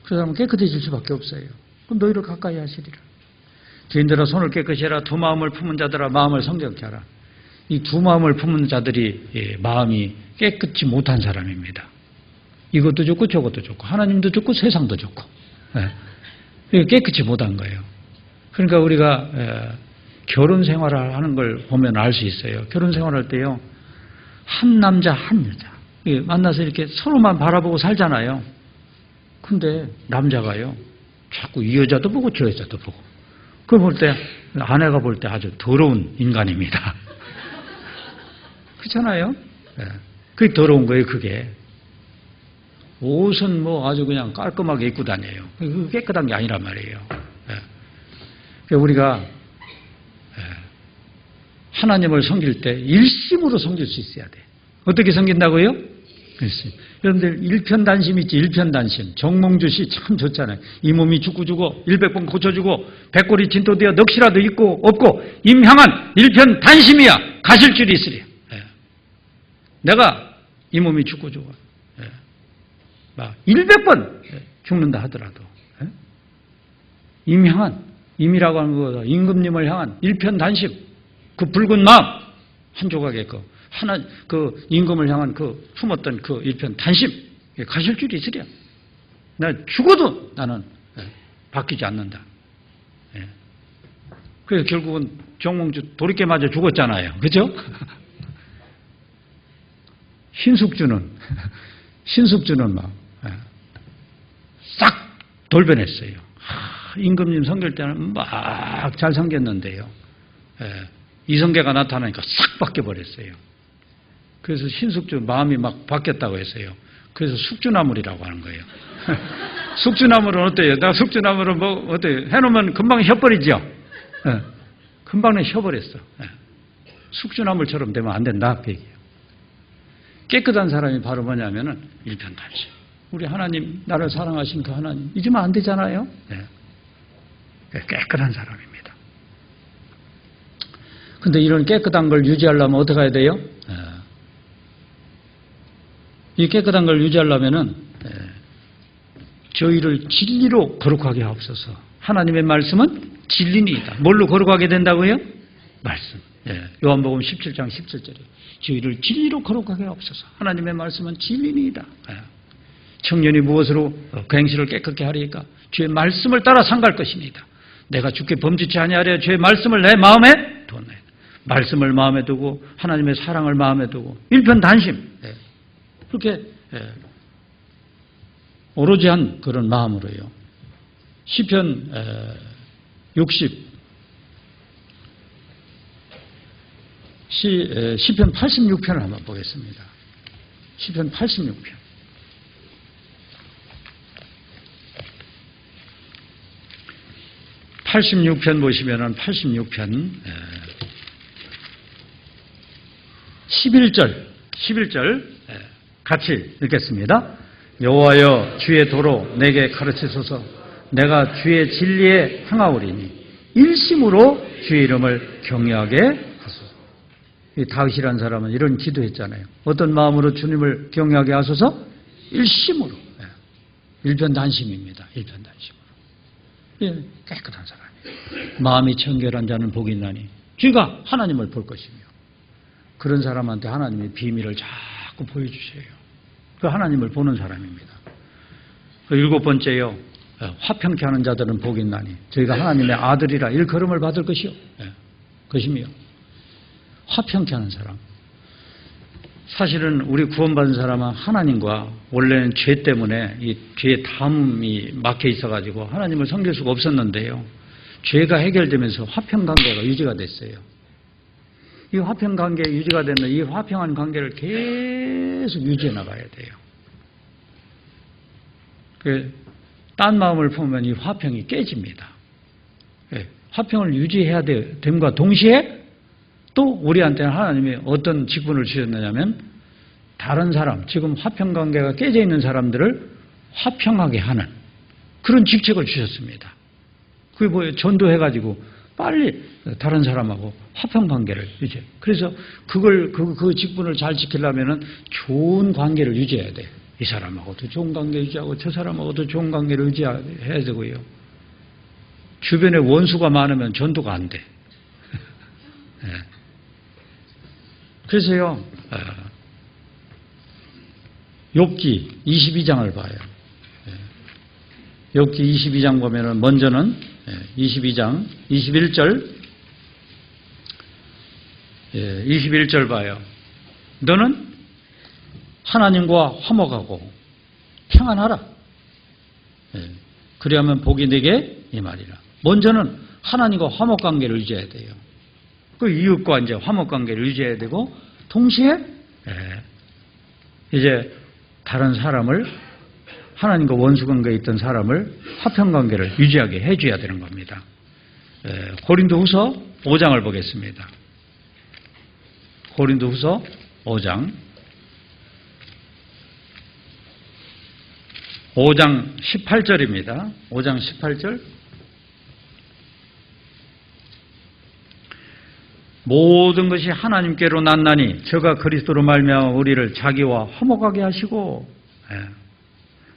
Speaker 1: 그 사람은 깨끗해질 수밖에 없어요. 그럼 너희를 가까이 하시리라. 죄인들아 손을 깨끗이 하라. 두 마음을 품은 자들아 마음을 성결케 하라. 이 두 마음을 품은 자들이 마음이 깨끗이 못한 사람입니다. 이것도 좋고 저것도 좋고 하나님도 좋고 세상도 좋고 깨끗이 못한 거예요. 그러니까 우리가 결혼 생활을 하는 걸 보면 알 수 있어요. 결혼 생활할 때요 한 남자 한 여자 만나서 이렇게 서로만 바라보고 살잖아요. 근데 남자가요 자꾸 이 여자도 보고 저 여자도 보고, 그걸 볼 때 아내가 볼 때 아주 더러운 인간입니다. 그렇잖아요? 그게 더러운 거예요. 그게 옷은 뭐 아주 그냥 깔끔하게 입고 다녀요. 그게 깨끗한 게 아니란 말이에요. 그러니까 우리가 하나님을 섬길 때 일심으로 섬길 수 있어야 돼. 어떻게 섬긴다고요? 여러분들 일편단심 있지? 일편단심. 정몽주 씨 참 좋잖아요. 이 몸이 죽고 주고 100번 고쳐주고 백골이 진토되어 넋이라도 있고 없고 임향한 일편단심이야. 가실 줄이 있으랴. 내가 이 몸이 죽고 죽어 막 100번 죽는다 하더라도 임향한, 임이라고 하는 거 임금님을 향한 일편단심, 그 붉은 마음 한 조각의 그 하나 그 임금을 향한 그 품었던 그 일편단심 가실 줄이 있으랴. 나 죽어도 나는 바뀌지 않는다. 그래서 결국은 정몽주 도리깨 맞아 죽었잖아요. 그죠? 신숙주는 막 싹 돌변했어요. 임금님 섬길 때는 막 잘 섬겼는데요. 이성계가 나타나니까 싹 바뀌어버렸어요. 그래서 신숙주 마음이 막 바뀌었다고 했어요. 그래서 숙주나물이라고 하는 거예요. 숙주나물은 어때요? 나 숙주나물은 뭐 어때요? 해놓으면 금방 혀버리죠. 금방 혀버렸어. 숙주나물처럼 되면 안 된다 그 얘기예요. 깨끗한 사람이 바로 뭐냐면은 일편단심. 우리 하나님, 나를 사랑하신 그 하나님 잊으면 안 되잖아요. 깨끗한 사람입니다. 근데 이런 깨끗한 걸 유지하려면 어떻게 해야 돼요? 이 깨끗한 걸 유지하려면은 저희를 진리로 거룩하게 하옵소서. 하나님의 말씀은 진리니이다. 뭘로 거룩하게 된다고요? 말씀. 요한복음 17장 17절에 저희를 진리로 거룩하게 하옵소서. 하나님의 말씀은 진리니이다. 청년이 무엇으로 그 행실을 깨끗게 하리까? 주의 말씀을 따라 상갈 것이니이다. 내가 주께 범죄치 아니하려 주의 말씀을 내 마음에 두었나이다. 말씀을 마음에 두고 하나님의 사랑을 마음에 두고 일편단심. 그렇게 오로지 한 그런 마음으로요. 시편 86편을 한번 보겠습니다. 시편 86편. 86편 보시면은 86편 11절 같이 읽겠습니다. 여호와여 주의 도로 내게 가르치소서. 내가 주의 진리에 행하오리니 일심으로 주의 이름을 경외하게 하소서. 이 다윗이라는 사람은 이런 기도했잖아요. 어떤 마음으로 주님을 경외하게 하소서? 일심으로. 일편단심입니다. 일편단심으로. 깨끗한 사람이에요. 마음이 청결한 자는 복이 있나니 주가 하나님을 볼 것이며, 그런 사람한테 하나님의 비밀을 자꾸 보여주세요. 그 하나님을 보는 사람입니다. 그 7번째요. 화평케 하는 자들은 복이 있나니 저희가 하나님의 아들이라 일컬음을 받을 것이요. 것이며, 화평케 하는 사람. 사실은 우리 구원받은 사람은 하나님과 원래는 죄 때문에 이 죄의 담이 막혀 있어가지고 하나님을 섬길 수가 없었는데요. 죄가 해결되면서 화평관계가 유지가 됐어요. 이 화평관계가 유지가 되면 이 화평한 관계를 계속 유지해 나가야 돼요. 딴 마음을 품으면 이 화평이 깨집니다. 화평을 유지해야 됨과 동시에 또 우리한테는 하나님이 어떤 직분을 주셨느냐면 다른 사람, 지금 화평관계가 깨져 있는 사람들을 화평하게 하는 그런 직책을 주셨습니다. 그게 뭐예요? 전도해가지고 빨리 다른 사람하고 화평관계를 유지해. 그래서 그 직분을 잘 지키려면은 좋은 관계를 유지해야 돼요. 이 사람하고도 좋은 관계 유지하고 저 사람하고도 좋은 관계를 유지해야 되고요. 주변에 원수가 많으면 전도가 안 돼. 그래서요, 욥기 22장을 봐요. 욥기 22장 보면은 먼저는 22장 21절 봐요. 너는 하나님과 화목하고 평안하라. 그리하면 복이 내게 임하리라. 먼저는 하나님과 화목관계를 유지해야 돼요. 그 이웃과 이제 화목관계를 유지해야 되고, 동시에 이제 다른 사람을, 하나님과 원수관계에 있던 사람을 화평관계를 유지하게 해줘야 되는 겁니다. 고린도후서 5장을 보겠습니다. 고린도후서 5장 18절입니다. 5장 18절. 모든 것이 하나님께로 났나니 저가 그리스도로 말미암아 우리를 자기와 화목하게 하시고,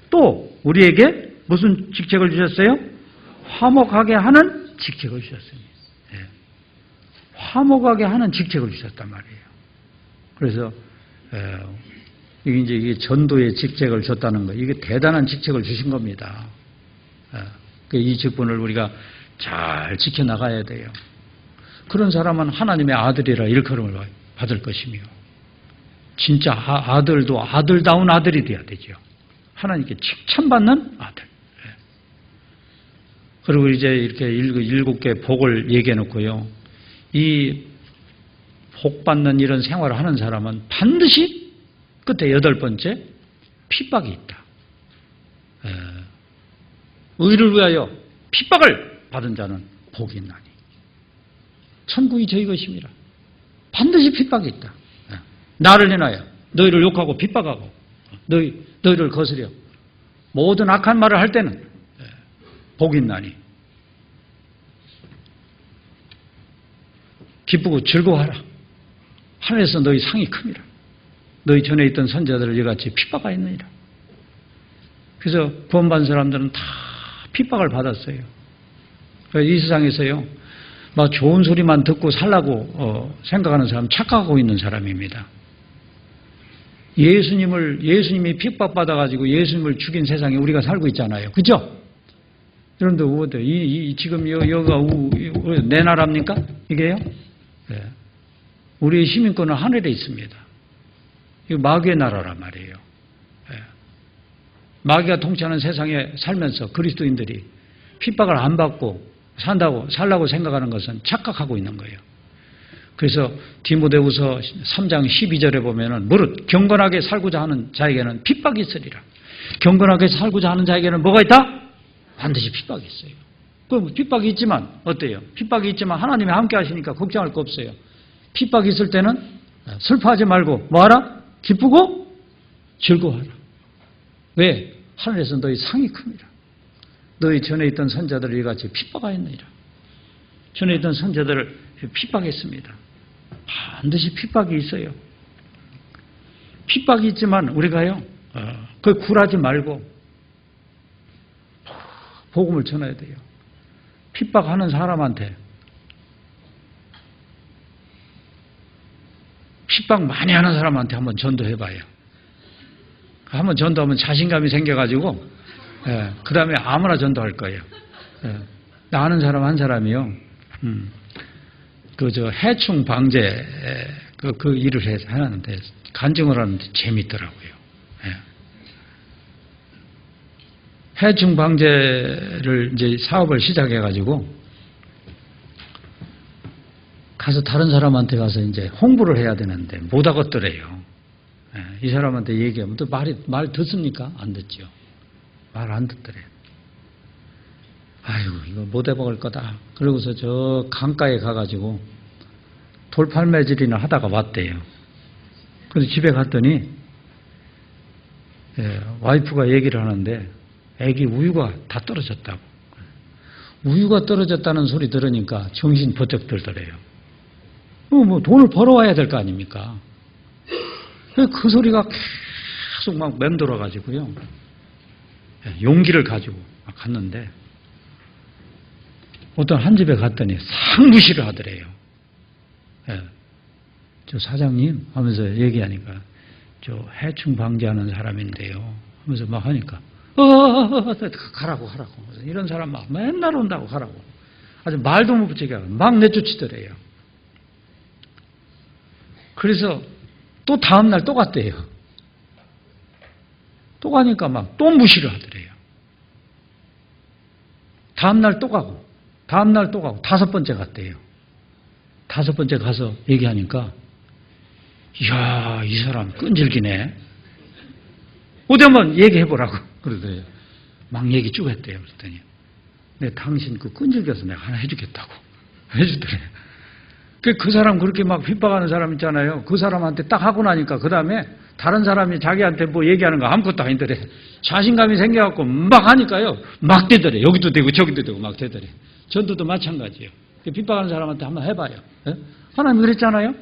Speaker 1: 또 우리에게 무슨 직책을 주셨어요? 화목하게 하는 직책을 주셨습니다. 화목하게 하는 직책을 주셨단 말이에요. 그래서 이게 전도의 직책을 줬다는 거, 이게 대단한 직책을 주신 겁니다. 이 직분을 우리가 잘 지켜나가야 돼요. 그런 사람은 하나님의 아들이라 일컬음을 받을 것이며, 진짜 아들도 아들다운 아들이 돼야 되죠. 하나님께 칭찬받는 아들. 그리고 이제 이렇게 7개 복을 얘기해 놓고요. 이 복 받는 이런 생활을 하는 사람은 반드시 끝에 8번째, 핍박이 있다. 의를 위하여 핍박을 받은 자는 복이 있나니 천국이 저희 것입니다. 반드시 핍박이 있다. 나를 인하여 너희를 욕하고 핍박하고 너희를 거스려 모든 악한 말을 할 때는 복이 있나니. 기쁘고 즐거워하라. 하늘에서 너희 상이 큽니다. 너희 전에 있던 선자들을 이같이 핍박하였느니라. 그래서 구원받은 사람들은 다 핍박을 받았어요. 이 세상에서요, 막 좋은 소리만 듣고 살라고 생각하는 사람, 착각하고 있는 사람입니다. 예수님이 핍박받아가지고 예수님을 죽인 세상에 우리가 살고 있잖아요. 그죠? 여러분들, 지금 여기가 내 나라입니까? 이게요? 네. 우리의 시민권은 하늘에 있습니다. 이거 마귀의 나라란 말이에요. 네. 마귀가 통치하는 세상에 살면서 그리스도인들이 핍박을 안 받고 살라고 생각하는 것은 착각하고 있는 거예요. 그래서 디모데후서 3장 12절에 보면은 무릇 경건하게 살고자 하는 자에게는 핍박이 있으리라. 경건하게 살고자 하는 자에게는 뭐가 있다? 반드시 핍박이 있어요. 그럼 핍박이 있지만 어때요? 핍박이 있지만 하나님이 함께 하시니까 걱정할 거 없어요. 핍박이 있을 때는 슬퍼하지 말고 뭐하라? 기쁘고 즐거워하라. 왜? 하늘에서 너희 상이 큽니다. 너희 전에 있던 선자들을 이같이 핍박하였느니라. 전에 있던 선자들을 핍박했습니다. 반드시 핍박이 있어요. 핍박이 있지만 우리가요, 그 굴하지 말고 복음을 전해야 돼요. 핍박하는 사람한테 핍박 많이 하는 사람한테 한번 전도해봐요. 한번 전도하면 자신감이 생겨가지고 그 다음에 아무나 전도할 거예요. 나 아는 사람 한 사람이요, 해충 방제 그 일을 해놨는데 간증을 하는데 재밌더라고요. 해충 방제를 이제 사업을 시작해가지고 가서 다른 사람한테 가서 이제 홍보를 해야 되는데 못 하겠더래요. 이 사람한테 얘기하면 또 말 듣습니까? 안 듣죠. 말 안 듣더래요. 아이고, 이거 못 해먹을 거다. 그러고서 저 강가에 가가지고 돌팔매질이나 하다가 왔대요. 그래서 집에 갔더니 와이프가 얘기를 하는데 애기 우유가 다 떨어졌다고. 우유가 떨어졌다는 소리 들으니까 정신 번쩍 들더래요. 뭐 돈을 벌어와야 될 거 아닙니까? 그 소리가 계속 막 맴돌아가지고요. 용기를 가지고 갔는데 어떤 한 집에 갔더니 상무시를 하더래요. 저 사장님 하면서 얘기하니까 저 해충 방지하는 사람인데요 하면서 막 하니까 가라고 이런 사람 막 맨날 온다고 가라고 아주 말도 못 붙이게 하고 막 내쫓으더래요. 그래서 또 다음날 또 갔대요. 또 가니까 막 또 무시를 하더래요. 다음날 또 가고 다섯 번째 갔대요. 다섯 번째 가서 얘기하니까 이야, 이 사람 끈질기네. 어디 한번 얘기해보라고 그러더래요. 막 얘기 쭉 했대요. 그랬더니 당신 그 끈질겨서 내가 하나 해주겠다고 해주더래요. 그 사람 그렇게 막 핍박하는 사람 있잖아요. 그 사람한테 딱 하고 나니까 그 다음에 다른 사람이 자기한테 뭐 얘기하는 거 아무것도 아니더래. 자신감이 생겨갖고 막 하니까요. 막 되더래. 여기도 되고 저기도 되고 막 되더래. 전도도 마찬가지예요. 핍박하는 사람한테 한번 해봐요. 하나님 그랬잖아요.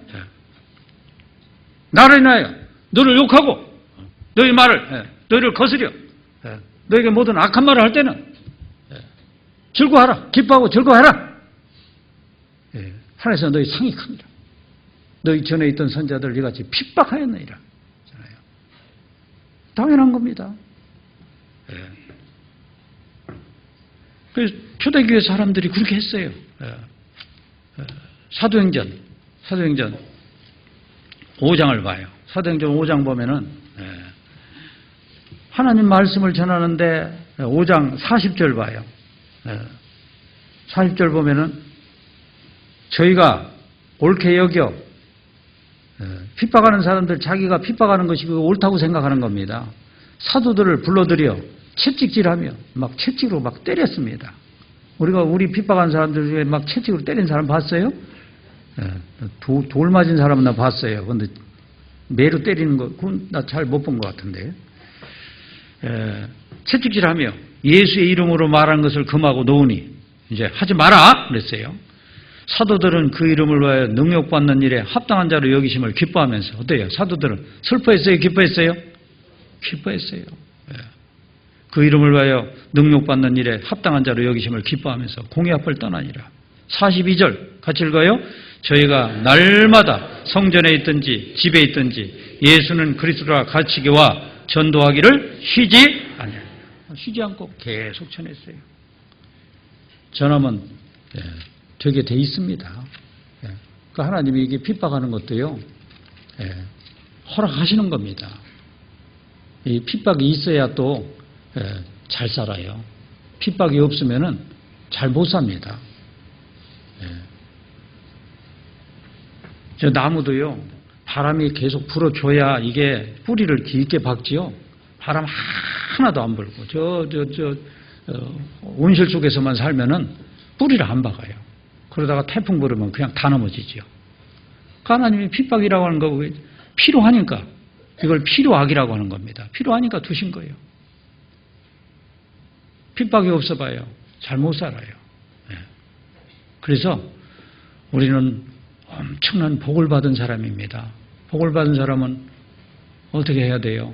Speaker 1: 나를 인하여 너를 욕하고 너희 말을 너희를 거스려 너에게 모든 악한 말을 할 때는 즐거워하라. 기뻐하고 즐거워해라. 하늘에서 너희 상이 큽니다. 너희 전에 있던 선자들 이같이 핍박하였느니라. 당연한 겁니다. 그래서 초대교회 사람들이 그렇게 했어요. 사도행전 5장을 봐요. 사도행전 5장 보면은 하나님 말씀을 전하는데 5장 40절 봐요. 40절 보면은 저희가 옳게 여겨 핍박하는 사람들 자기가 핍박하는 것이 옳다고 생각하는 겁니다. 사도들을 불러들여 채찍질하며 막 채찍으로 막 때렸습니다. 우리 핍박한 사람들 중에 막 채찍으로 때린 사람 봤어요? 돌 맞은 사람은 나 봤어요. 근데 매로 때리는 거 그건 나 잘 못 본 것 같은데. 채찍질하며 예수의 이름으로 말하는 것을 금하고 놓으니 이제 하지 마라 그랬어요. 사도들은 그 이름을 위하여 능력받는 일에 합당한 자로 여기심을 기뻐하면서 어때요? 사도들은 슬퍼했어요? 기뻐했어요? 기뻐했어요. 그 이름을 위하여 능력받는 일에 합당한 자로 여기심을 기뻐하면서 공의 앞을 떠나니라. 42절 같이 읽어요. 저희가 날마다 성전에 있든지 집에 있든지 예수는 그리스도라 가르치기와 전도하기를 쉬지 아니하니. 쉬지 않고 계속 전했어요. 전하면 되게 돼 있습니다. 그 하나님이 이게 핍박하는 것도요, 허락하시는 겁니다. 이 핍박이 있어야 또 잘 살아요. 핍박이 없으면은 잘 못 삽니다. 저 나무도요, 바람이 계속 불어줘야 이게 뿌리를 깊게 박지요. 바람 하나도 안 불고 온실 속에서만 살면은 뿌리를 안 박아요. 그러다가 태풍 불으면 그냥 다 넘어지죠. 하나님이 핍박이라고 하는 거 필요하니까 이걸 필요악이라고 하는 겁니다. 필요하니까 두신 거예요. 핍박이 없어봐요. 잘 못 살아요. 그래서 우리는 엄청난 복을 받은 사람입니다. 복을 받은 사람은 어떻게 해야 돼요?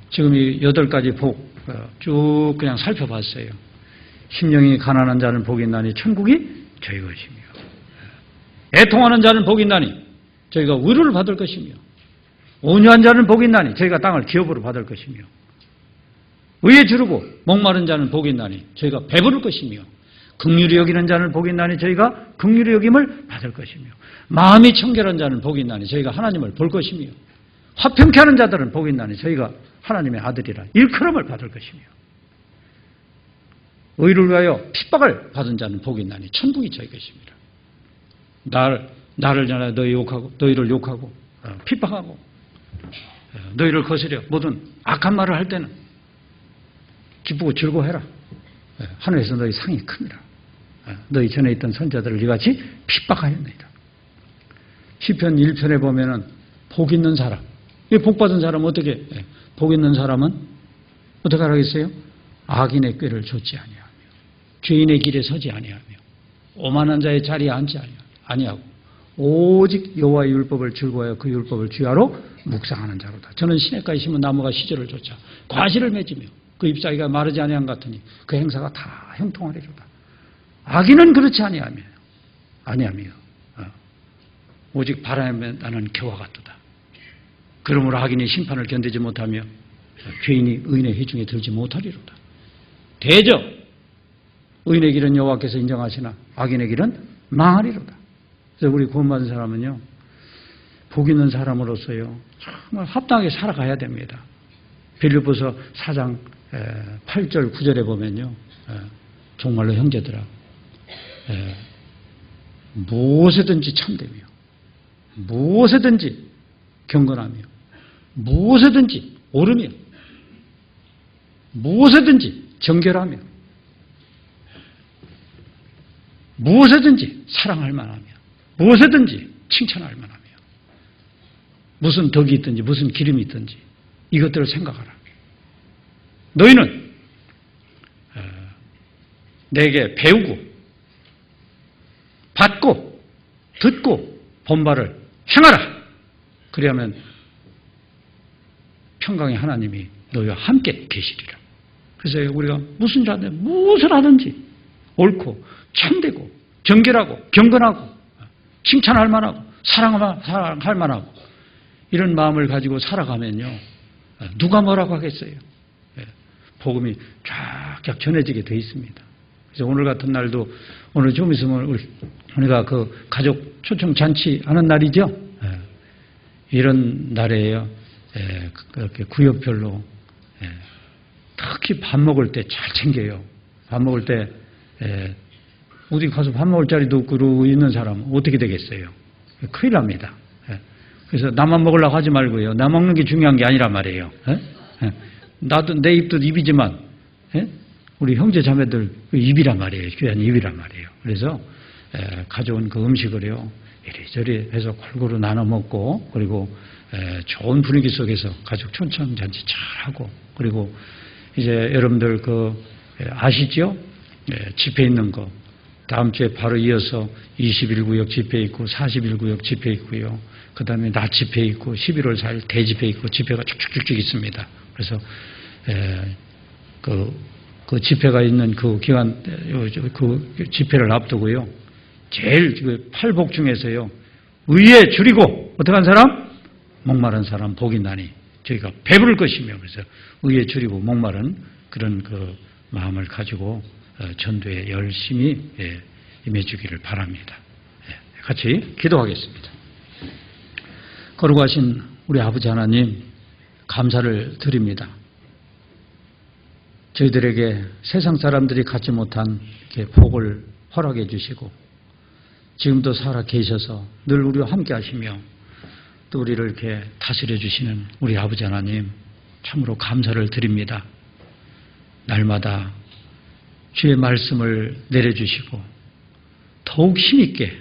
Speaker 1: 지금 이 8가지 복 쭉 그냥 살펴봤어요. 심령이 가난한 자는 복이 있나니 천국이 저희 것이며, 애통하는 자는 복이 있나니 저희가 위로를 받을 것이며, 온유한 자는 복이 있나니 저희가 땅을 기업으로 받을 것이며, 의에 주르고 목마른 자는 복이 있나니 저희가 배부를 것이며, 긍휼히 여기는 자는 복이 있나니 저희가 긍휼히 여김을 받을 것이며, 마음이 청결한 자는 복이 있나니 저희가 하나님을 볼 것이며, 화평케 하는 자들은 복이 있나니 저희가 하나님의 아들이라 일컬음을 받을 것이며, 의를 위하여 핍박을 받은 자는 복이 있나니 천국이 저희 것입니다. 나를 전하여 너희를 욕하고 핍박하고 너희를 거스려 모든 악한 말을 할 때는 기쁘고 즐거워해라. 하늘에서 너희 상이 큽니다. 너희 전에 있던 선자들을 이같이 핍박하였나이다. 시편 1편에 보면은 복 있는 사람, 이 복 받은 사람은 어떻게? 복 있는 사람은 어떻게 하라겠어요? 악인의 꾀를 좇지 아니하며 죄인의 길에 서지 아니하며 오만한 자의 자리에 앉지 아니하고 오직 여호와의 율법을 즐거워하여 그 율법을 주야로 묵상하는 자로다. 저는 시냇가에 심은 나무가 시절을 쫓아 과실을 맺으며 그 잎사귀가 마르지 아니한 것 같으니 그 행사가 다 형통하리로다. 악인은 그렇지 아니하며 오직 바람에 나는 겨와 같도다. 그러므로 악인이 심판을 견디지 못하며 죄인이 의인의 회중에 들지 못하리로다. 대저 의인의 길은 여호와께서 인정하시나 악인의 길은 망하리로다. 그래서 우리 구원받은 사람은요, 복 있는 사람으로서요 정말 합당하게 살아가야 됩니다. 빌립보서 4장 8절 9절에 보면요, 정말로 형제들아 무엇에든지 참되며 무엇에든지 경건하며 무엇에든지 옳으며 무엇에든지 정결하며 무엇에든지 사랑할 만하며 무엇에든지 칭찬할 만하며 무슨 덕이 있든지 무슨 기름이 있든지 이것들을 생각하라. 너희는 내게 배우고 받고 듣고 본바를 행하라. 그리하면 평강의 하나님이 너희와 함께 계시리라. 그래서 우리가 무엇을 하든지 옳고 참되고 정결하고 경건하고 칭찬할 만하고 사랑할 만하고 이런 마음을 가지고 살아가면요, 누가 뭐라고 하겠어요? 복음이 쫙쫙 전해지게 돼 있습니다. 그래서 오늘 같은 날도 오늘 좀 있으면 우리가 그 가족 초청 잔치 하는 날이죠. 이런 날에요, 그렇게 구역별로 특히 밥 먹을 때 잘 챙겨요. 밥 먹을 때 어디 가서 밥 먹을 자리도 없고 그러고 있는 사람은 어떻게 되겠어요? 큰일 납니다. 그래서 나만 먹으려고 하지 말고요. 나 먹는 게 중요한 게 아니란 말이에요. 나도 내 입도 입이지만 우리 형제 자매들 입이란 말이에요. 귀한 입이란 말이에요. 그래서 가져온 그 음식을요, 이리저리 해서 골고루 나눠 먹고, 그리고 좋은 분위기 속에서 가족 촌천잔치 잘하고, 그리고 이제 여러분들 아시죠? 집회 있는 거 다음 주에 바로 이어서 21구역 집회 있고 41구역 집회 있고요. 그 다음에 낮 집회 있고 11월 4일 대집회 있고 집회가 쭉쭉쭉 있습니다. 그래서 그 집회가 있는 그 기간, 그 집회를 앞두고요. 제일 그 팔복 중에서요. 의에 줄이고 어떻게 한 사람? 목마른 사람 복이 나니 저희가 배부를 것이며, 그래서 의에 줄이고 목마른 그런 그 마음을 가지고 전도에 열심히 임해주기를 바랍니다. 같이 기도하겠습니다. 거룩하신 우리 아버지 하나님, 감사를 드립니다. 저희들에게 세상 사람들이 갖지 못한 이렇게 복을 허락해 주시고 지금도 살아 계셔서 늘 우리와 함께 하시며 또 우리를 이렇게 다스려 주시는 우리 아버지 하나님, 참으로 감사를 드립니다. 날마다 주의 말씀을 내려주시고 더욱 힘있게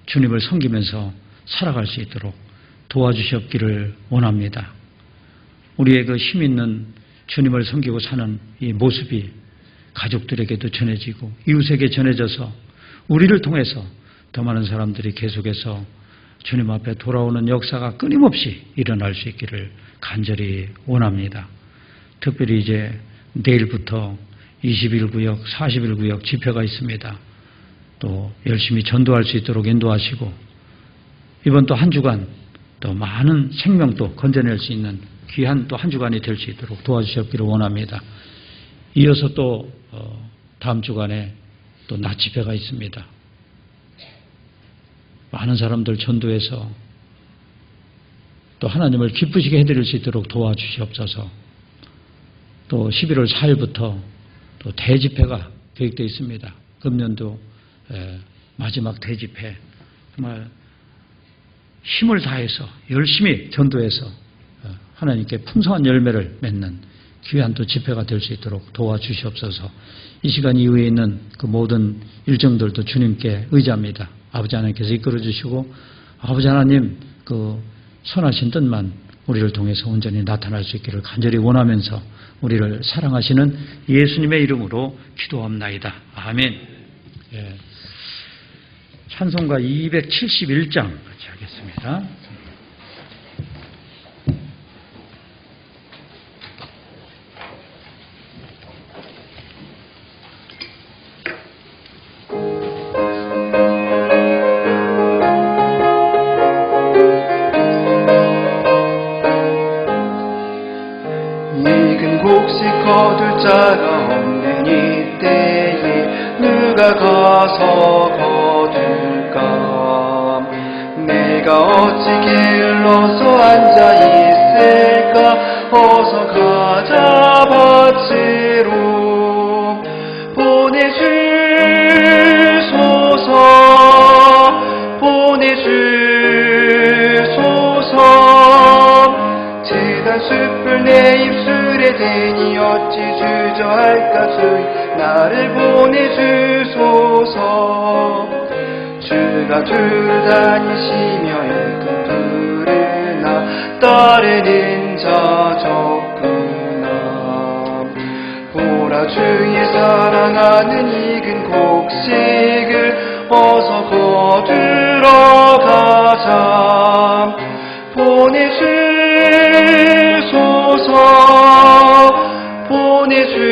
Speaker 1: 주님을 섬기면서 살아갈 수 있도록 도와주시옵기를 원합니다. 우리의 그 힘있는 주님을 섬기고 사는 이 모습이 가족들에게도 전해지고 이웃에게 전해져서 우리를 통해서 더 많은 사람들이 계속해서 주님 앞에 돌아오는 역사가 끊임없이 일어날 수 있기를 간절히 원합니다. 특별히 이제 내일부터 21구역, 41구역 집회가 있습니다. 또 열심히 전도할 수 있도록 인도하시고 이번 또 한 주간 또 많은 생명도 건져낼 수 있는 귀한 또 한 주간이 될 수 있도록 도와주셨기를 원합니다. 이어서 또 다음 주간에 또 낮 집회가 있습니다. 많은 사람들 전도해서 또 하나님을 기쁘시게 해드릴 수 있도록 도와주시옵소서. 또 11월 4일부터 또 대집회가 계획되어 있습니다. 금년도 마지막 대집회, 정말 힘을 다해서 열심히 전도해서 하나님께 풍성한 열매를 맺는 귀한 또 집회가 될 수 있도록 도와주시옵소서. 이 시간 이후에 있는 그 모든 일정들도 주님께 의지합니다. 아버지 하나님께서 이끌어 주시고 아버지 하나님 그 선하신 뜻만 우리를 통해서 온전히 나타날 수 있기를 간절히 원하면서 우리를 사랑하시는 예수님의 이름으로 기도합나이다. 아멘. 예. 찬송가 271장 같이 하겠습니다.
Speaker 2: 거둘 자가 없는 이때에 누가 가서 거둘까? 내가 어찌 길러서 앉아 있을까? 어서 가자 밭으로 보내주소서, 보내주소서. 지단 숯불 내 입술에 대니 어찌 주저할까? 주여 나를 보내주소서. 주가 두루 다니시며 일꾼 부르나 따르는 자 적구나. 보라 주의 사랑하는 익은 곡식을 어서 거두러 가자. 보내주소서, 보내주소서.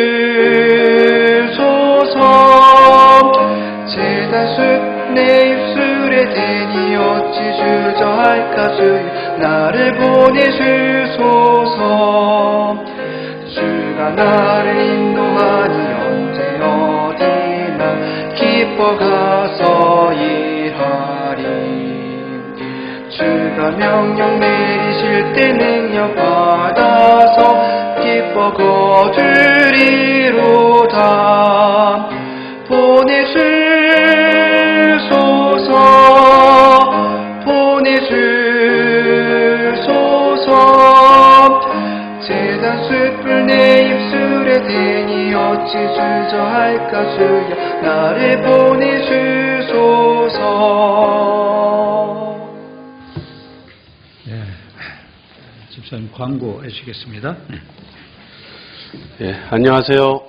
Speaker 2: 제단 숯 내 입술에 대니 어찌 주저할까? 주여 나를 보내주소서. 주가 나를 인도하니 언제 어디나 기뻐 가서 일하리. 주가 명령 내리실 때 능력 받아서 기뻐 거두리로다. 보내주소서, 보내주소서. 제단 숯불 내 입술에 대니 어찌 주저할까? 주여 나를 보내주소서.
Speaker 1: 네, 집사님 광고 해주시겠습니다.
Speaker 3: 예, 안녕하세요.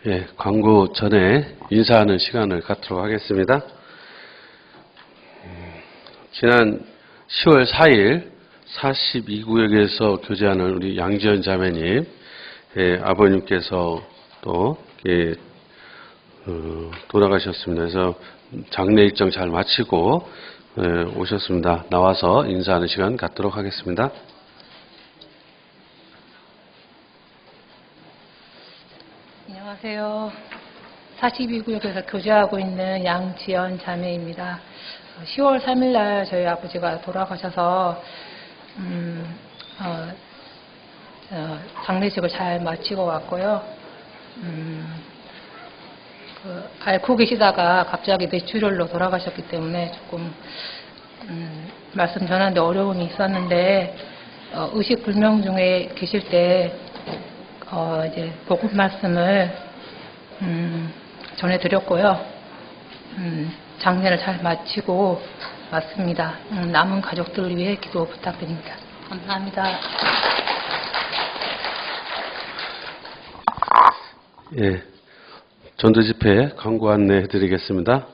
Speaker 3: 예, 광고 전에 인사하는 시간을 갖도록 하겠습니다. 지난 10월 4일 42구역에서 교제하는 우리 양지연 자매님, 아버님께서 또 돌아가셨습니다. 그래서 장례 일정 잘 마치고 오셨습니다. 나와서 인사하는 시간 갖도록 하겠습니다.
Speaker 4: 안녕하세요. 42구역에서 교제하고 있는 양지연 자매입니다. 10월 3일 날 저희 아버지가 돌아가셔서 장례식을 잘 마치고 왔고요. 앓고 계시다가 갑자기 뇌출혈로 돌아가셨기 때문에 조금 말씀 전하는데 어려움이 있었는데 의식불명 중에 계실 때 이제 복음 말씀을 전해드렸고요. 장례를 잘 마치고 왔습니다. 남은 가족들을 위해 기도 부탁드립니다. 감사합니다.
Speaker 3: 예, 전도 집회 광고 안내 해드리겠습니다.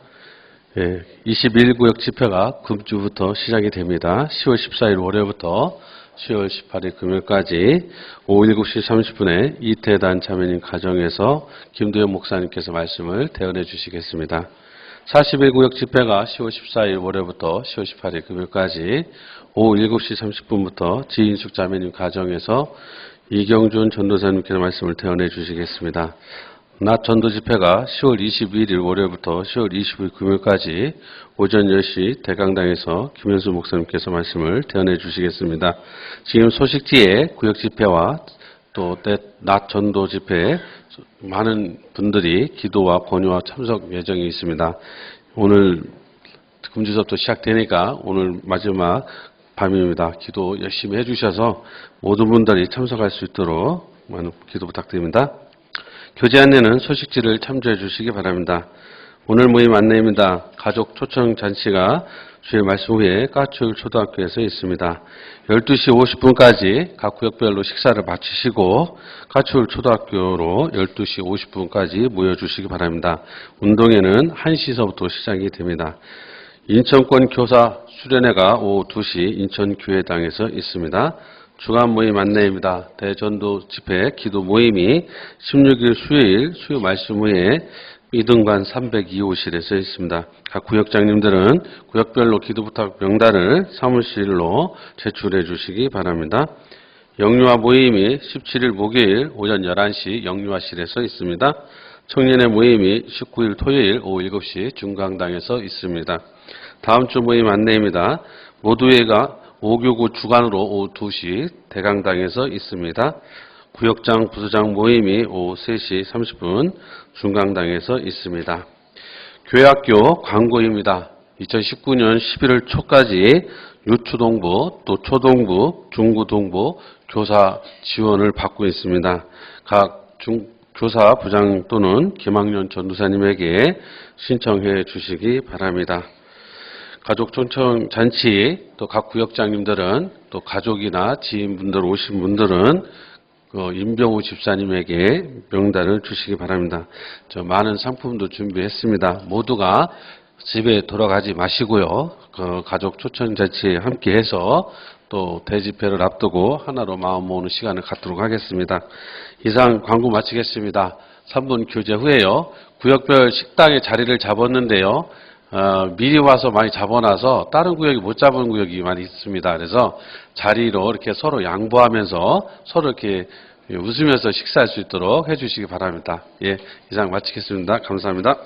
Speaker 3: 21구역 집회가 금주부터 시작이 됩니다. 10월 14일 월요일부터 10월 18일 금요일까지 오후 7시 30분에 이태단 자매님 가정에서 김도현 목사님께서 말씀을 대언해 주시겠습니다. 41구역 집회가 10월 14일 월요일부터 10월 18일 금요일까지 오후 7시 30분부터 지인숙 자매님 가정에서 이경준 전도사님께서 말씀을 대언해 주시겠습니다. 낮 전도 집회가 10월 21일 월요일부터 10월 25일 금요일까지 오전 10시 대강당에서 김현수 목사님께서 말씀을 대언해 주시겠습니다. 지금 소식지에 구역 집회와 또 낮 전도 집회에 많은 분들이 기도와 권유와 참석 예정이 있습니다. 오늘 금주섭도 시작되니까 오늘 마지막 밤입니다. 기도 열심히 해주셔서 모든 분들이 참석할 수 있도록 많은 기도 부탁드립니다. 교제 안내는 소식지를 참조해 주시기 바랍니다. 오늘 모임 안내입니다. 가족 초청 잔치가 주일 말씀 후에 까출 초등학교에서 있습니다. 12시 50분까지 각 구역별로 식사를 마치시고 까출 초등학교로 12시 50분까지 모여주시기 바랍니다. 운동회는 1시서부터 시작이 됩니다. 인천권 교사 수련회가 오후 2시 인천교회당에서 있습니다. 주간 모임 안내입니다. 대전도 집회 기도 모임이 16일 수요일 수요 말씀 후에 이등관 302호실에서 있습니다. 각 구역장님들은 구역별로 기도 부탁 명단을 사무실로 제출해 주시기 바랍니다. 영유아 모임이 17일 목요일 오전 11시 영유아실에서 있습니다. 청년의 모임이 19일 토요일 오후 7시 중강당에서 있습니다. 다음 주 모임 안내입니다. 모두회가 5교구 주간으로 오후 2시 대강당에서 있습니다. 구역장, 부서장 모임이 오후 3시 30분 중강당에서 있습니다. 교회학교 광고입니다. 2019년 11월 초까지 유초동부, 또 초동부, 중고동부 교사 지원을 받고 있습니다. 각 교사 부장 또는 김학년 전도사님에게 신청해 주시기 바랍니다. 가족 초청 잔치 또 각 구역장님들은 또 가족이나 지인분들 오신 분들은 임병우 집사님에게 명단을 주시기 바랍니다. 저 많은 상품도 준비했습니다. 모두가 집에 돌아가지 마시고요. 가족 초청 잔치에 함께해서 또 대집회를 앞두고 하나로 마음 모으는 시간을 갖도록 하겠습니다. 이상 광고 마치겠습니다. 3분 교제 후에요. 구역별 식당에 자리를 잡았는데요. 미리 와서 많이 잡아놔서 다른 구역이 못 잡은 구역이 많이 있습니다. 그래서 자리로 이렇게 서로 양보하면서 서로 이렇게 웃으면서 식사할 수 있도록 해주시기 바랍니다. 예, 이상 마치겠습니다. 감사합니다.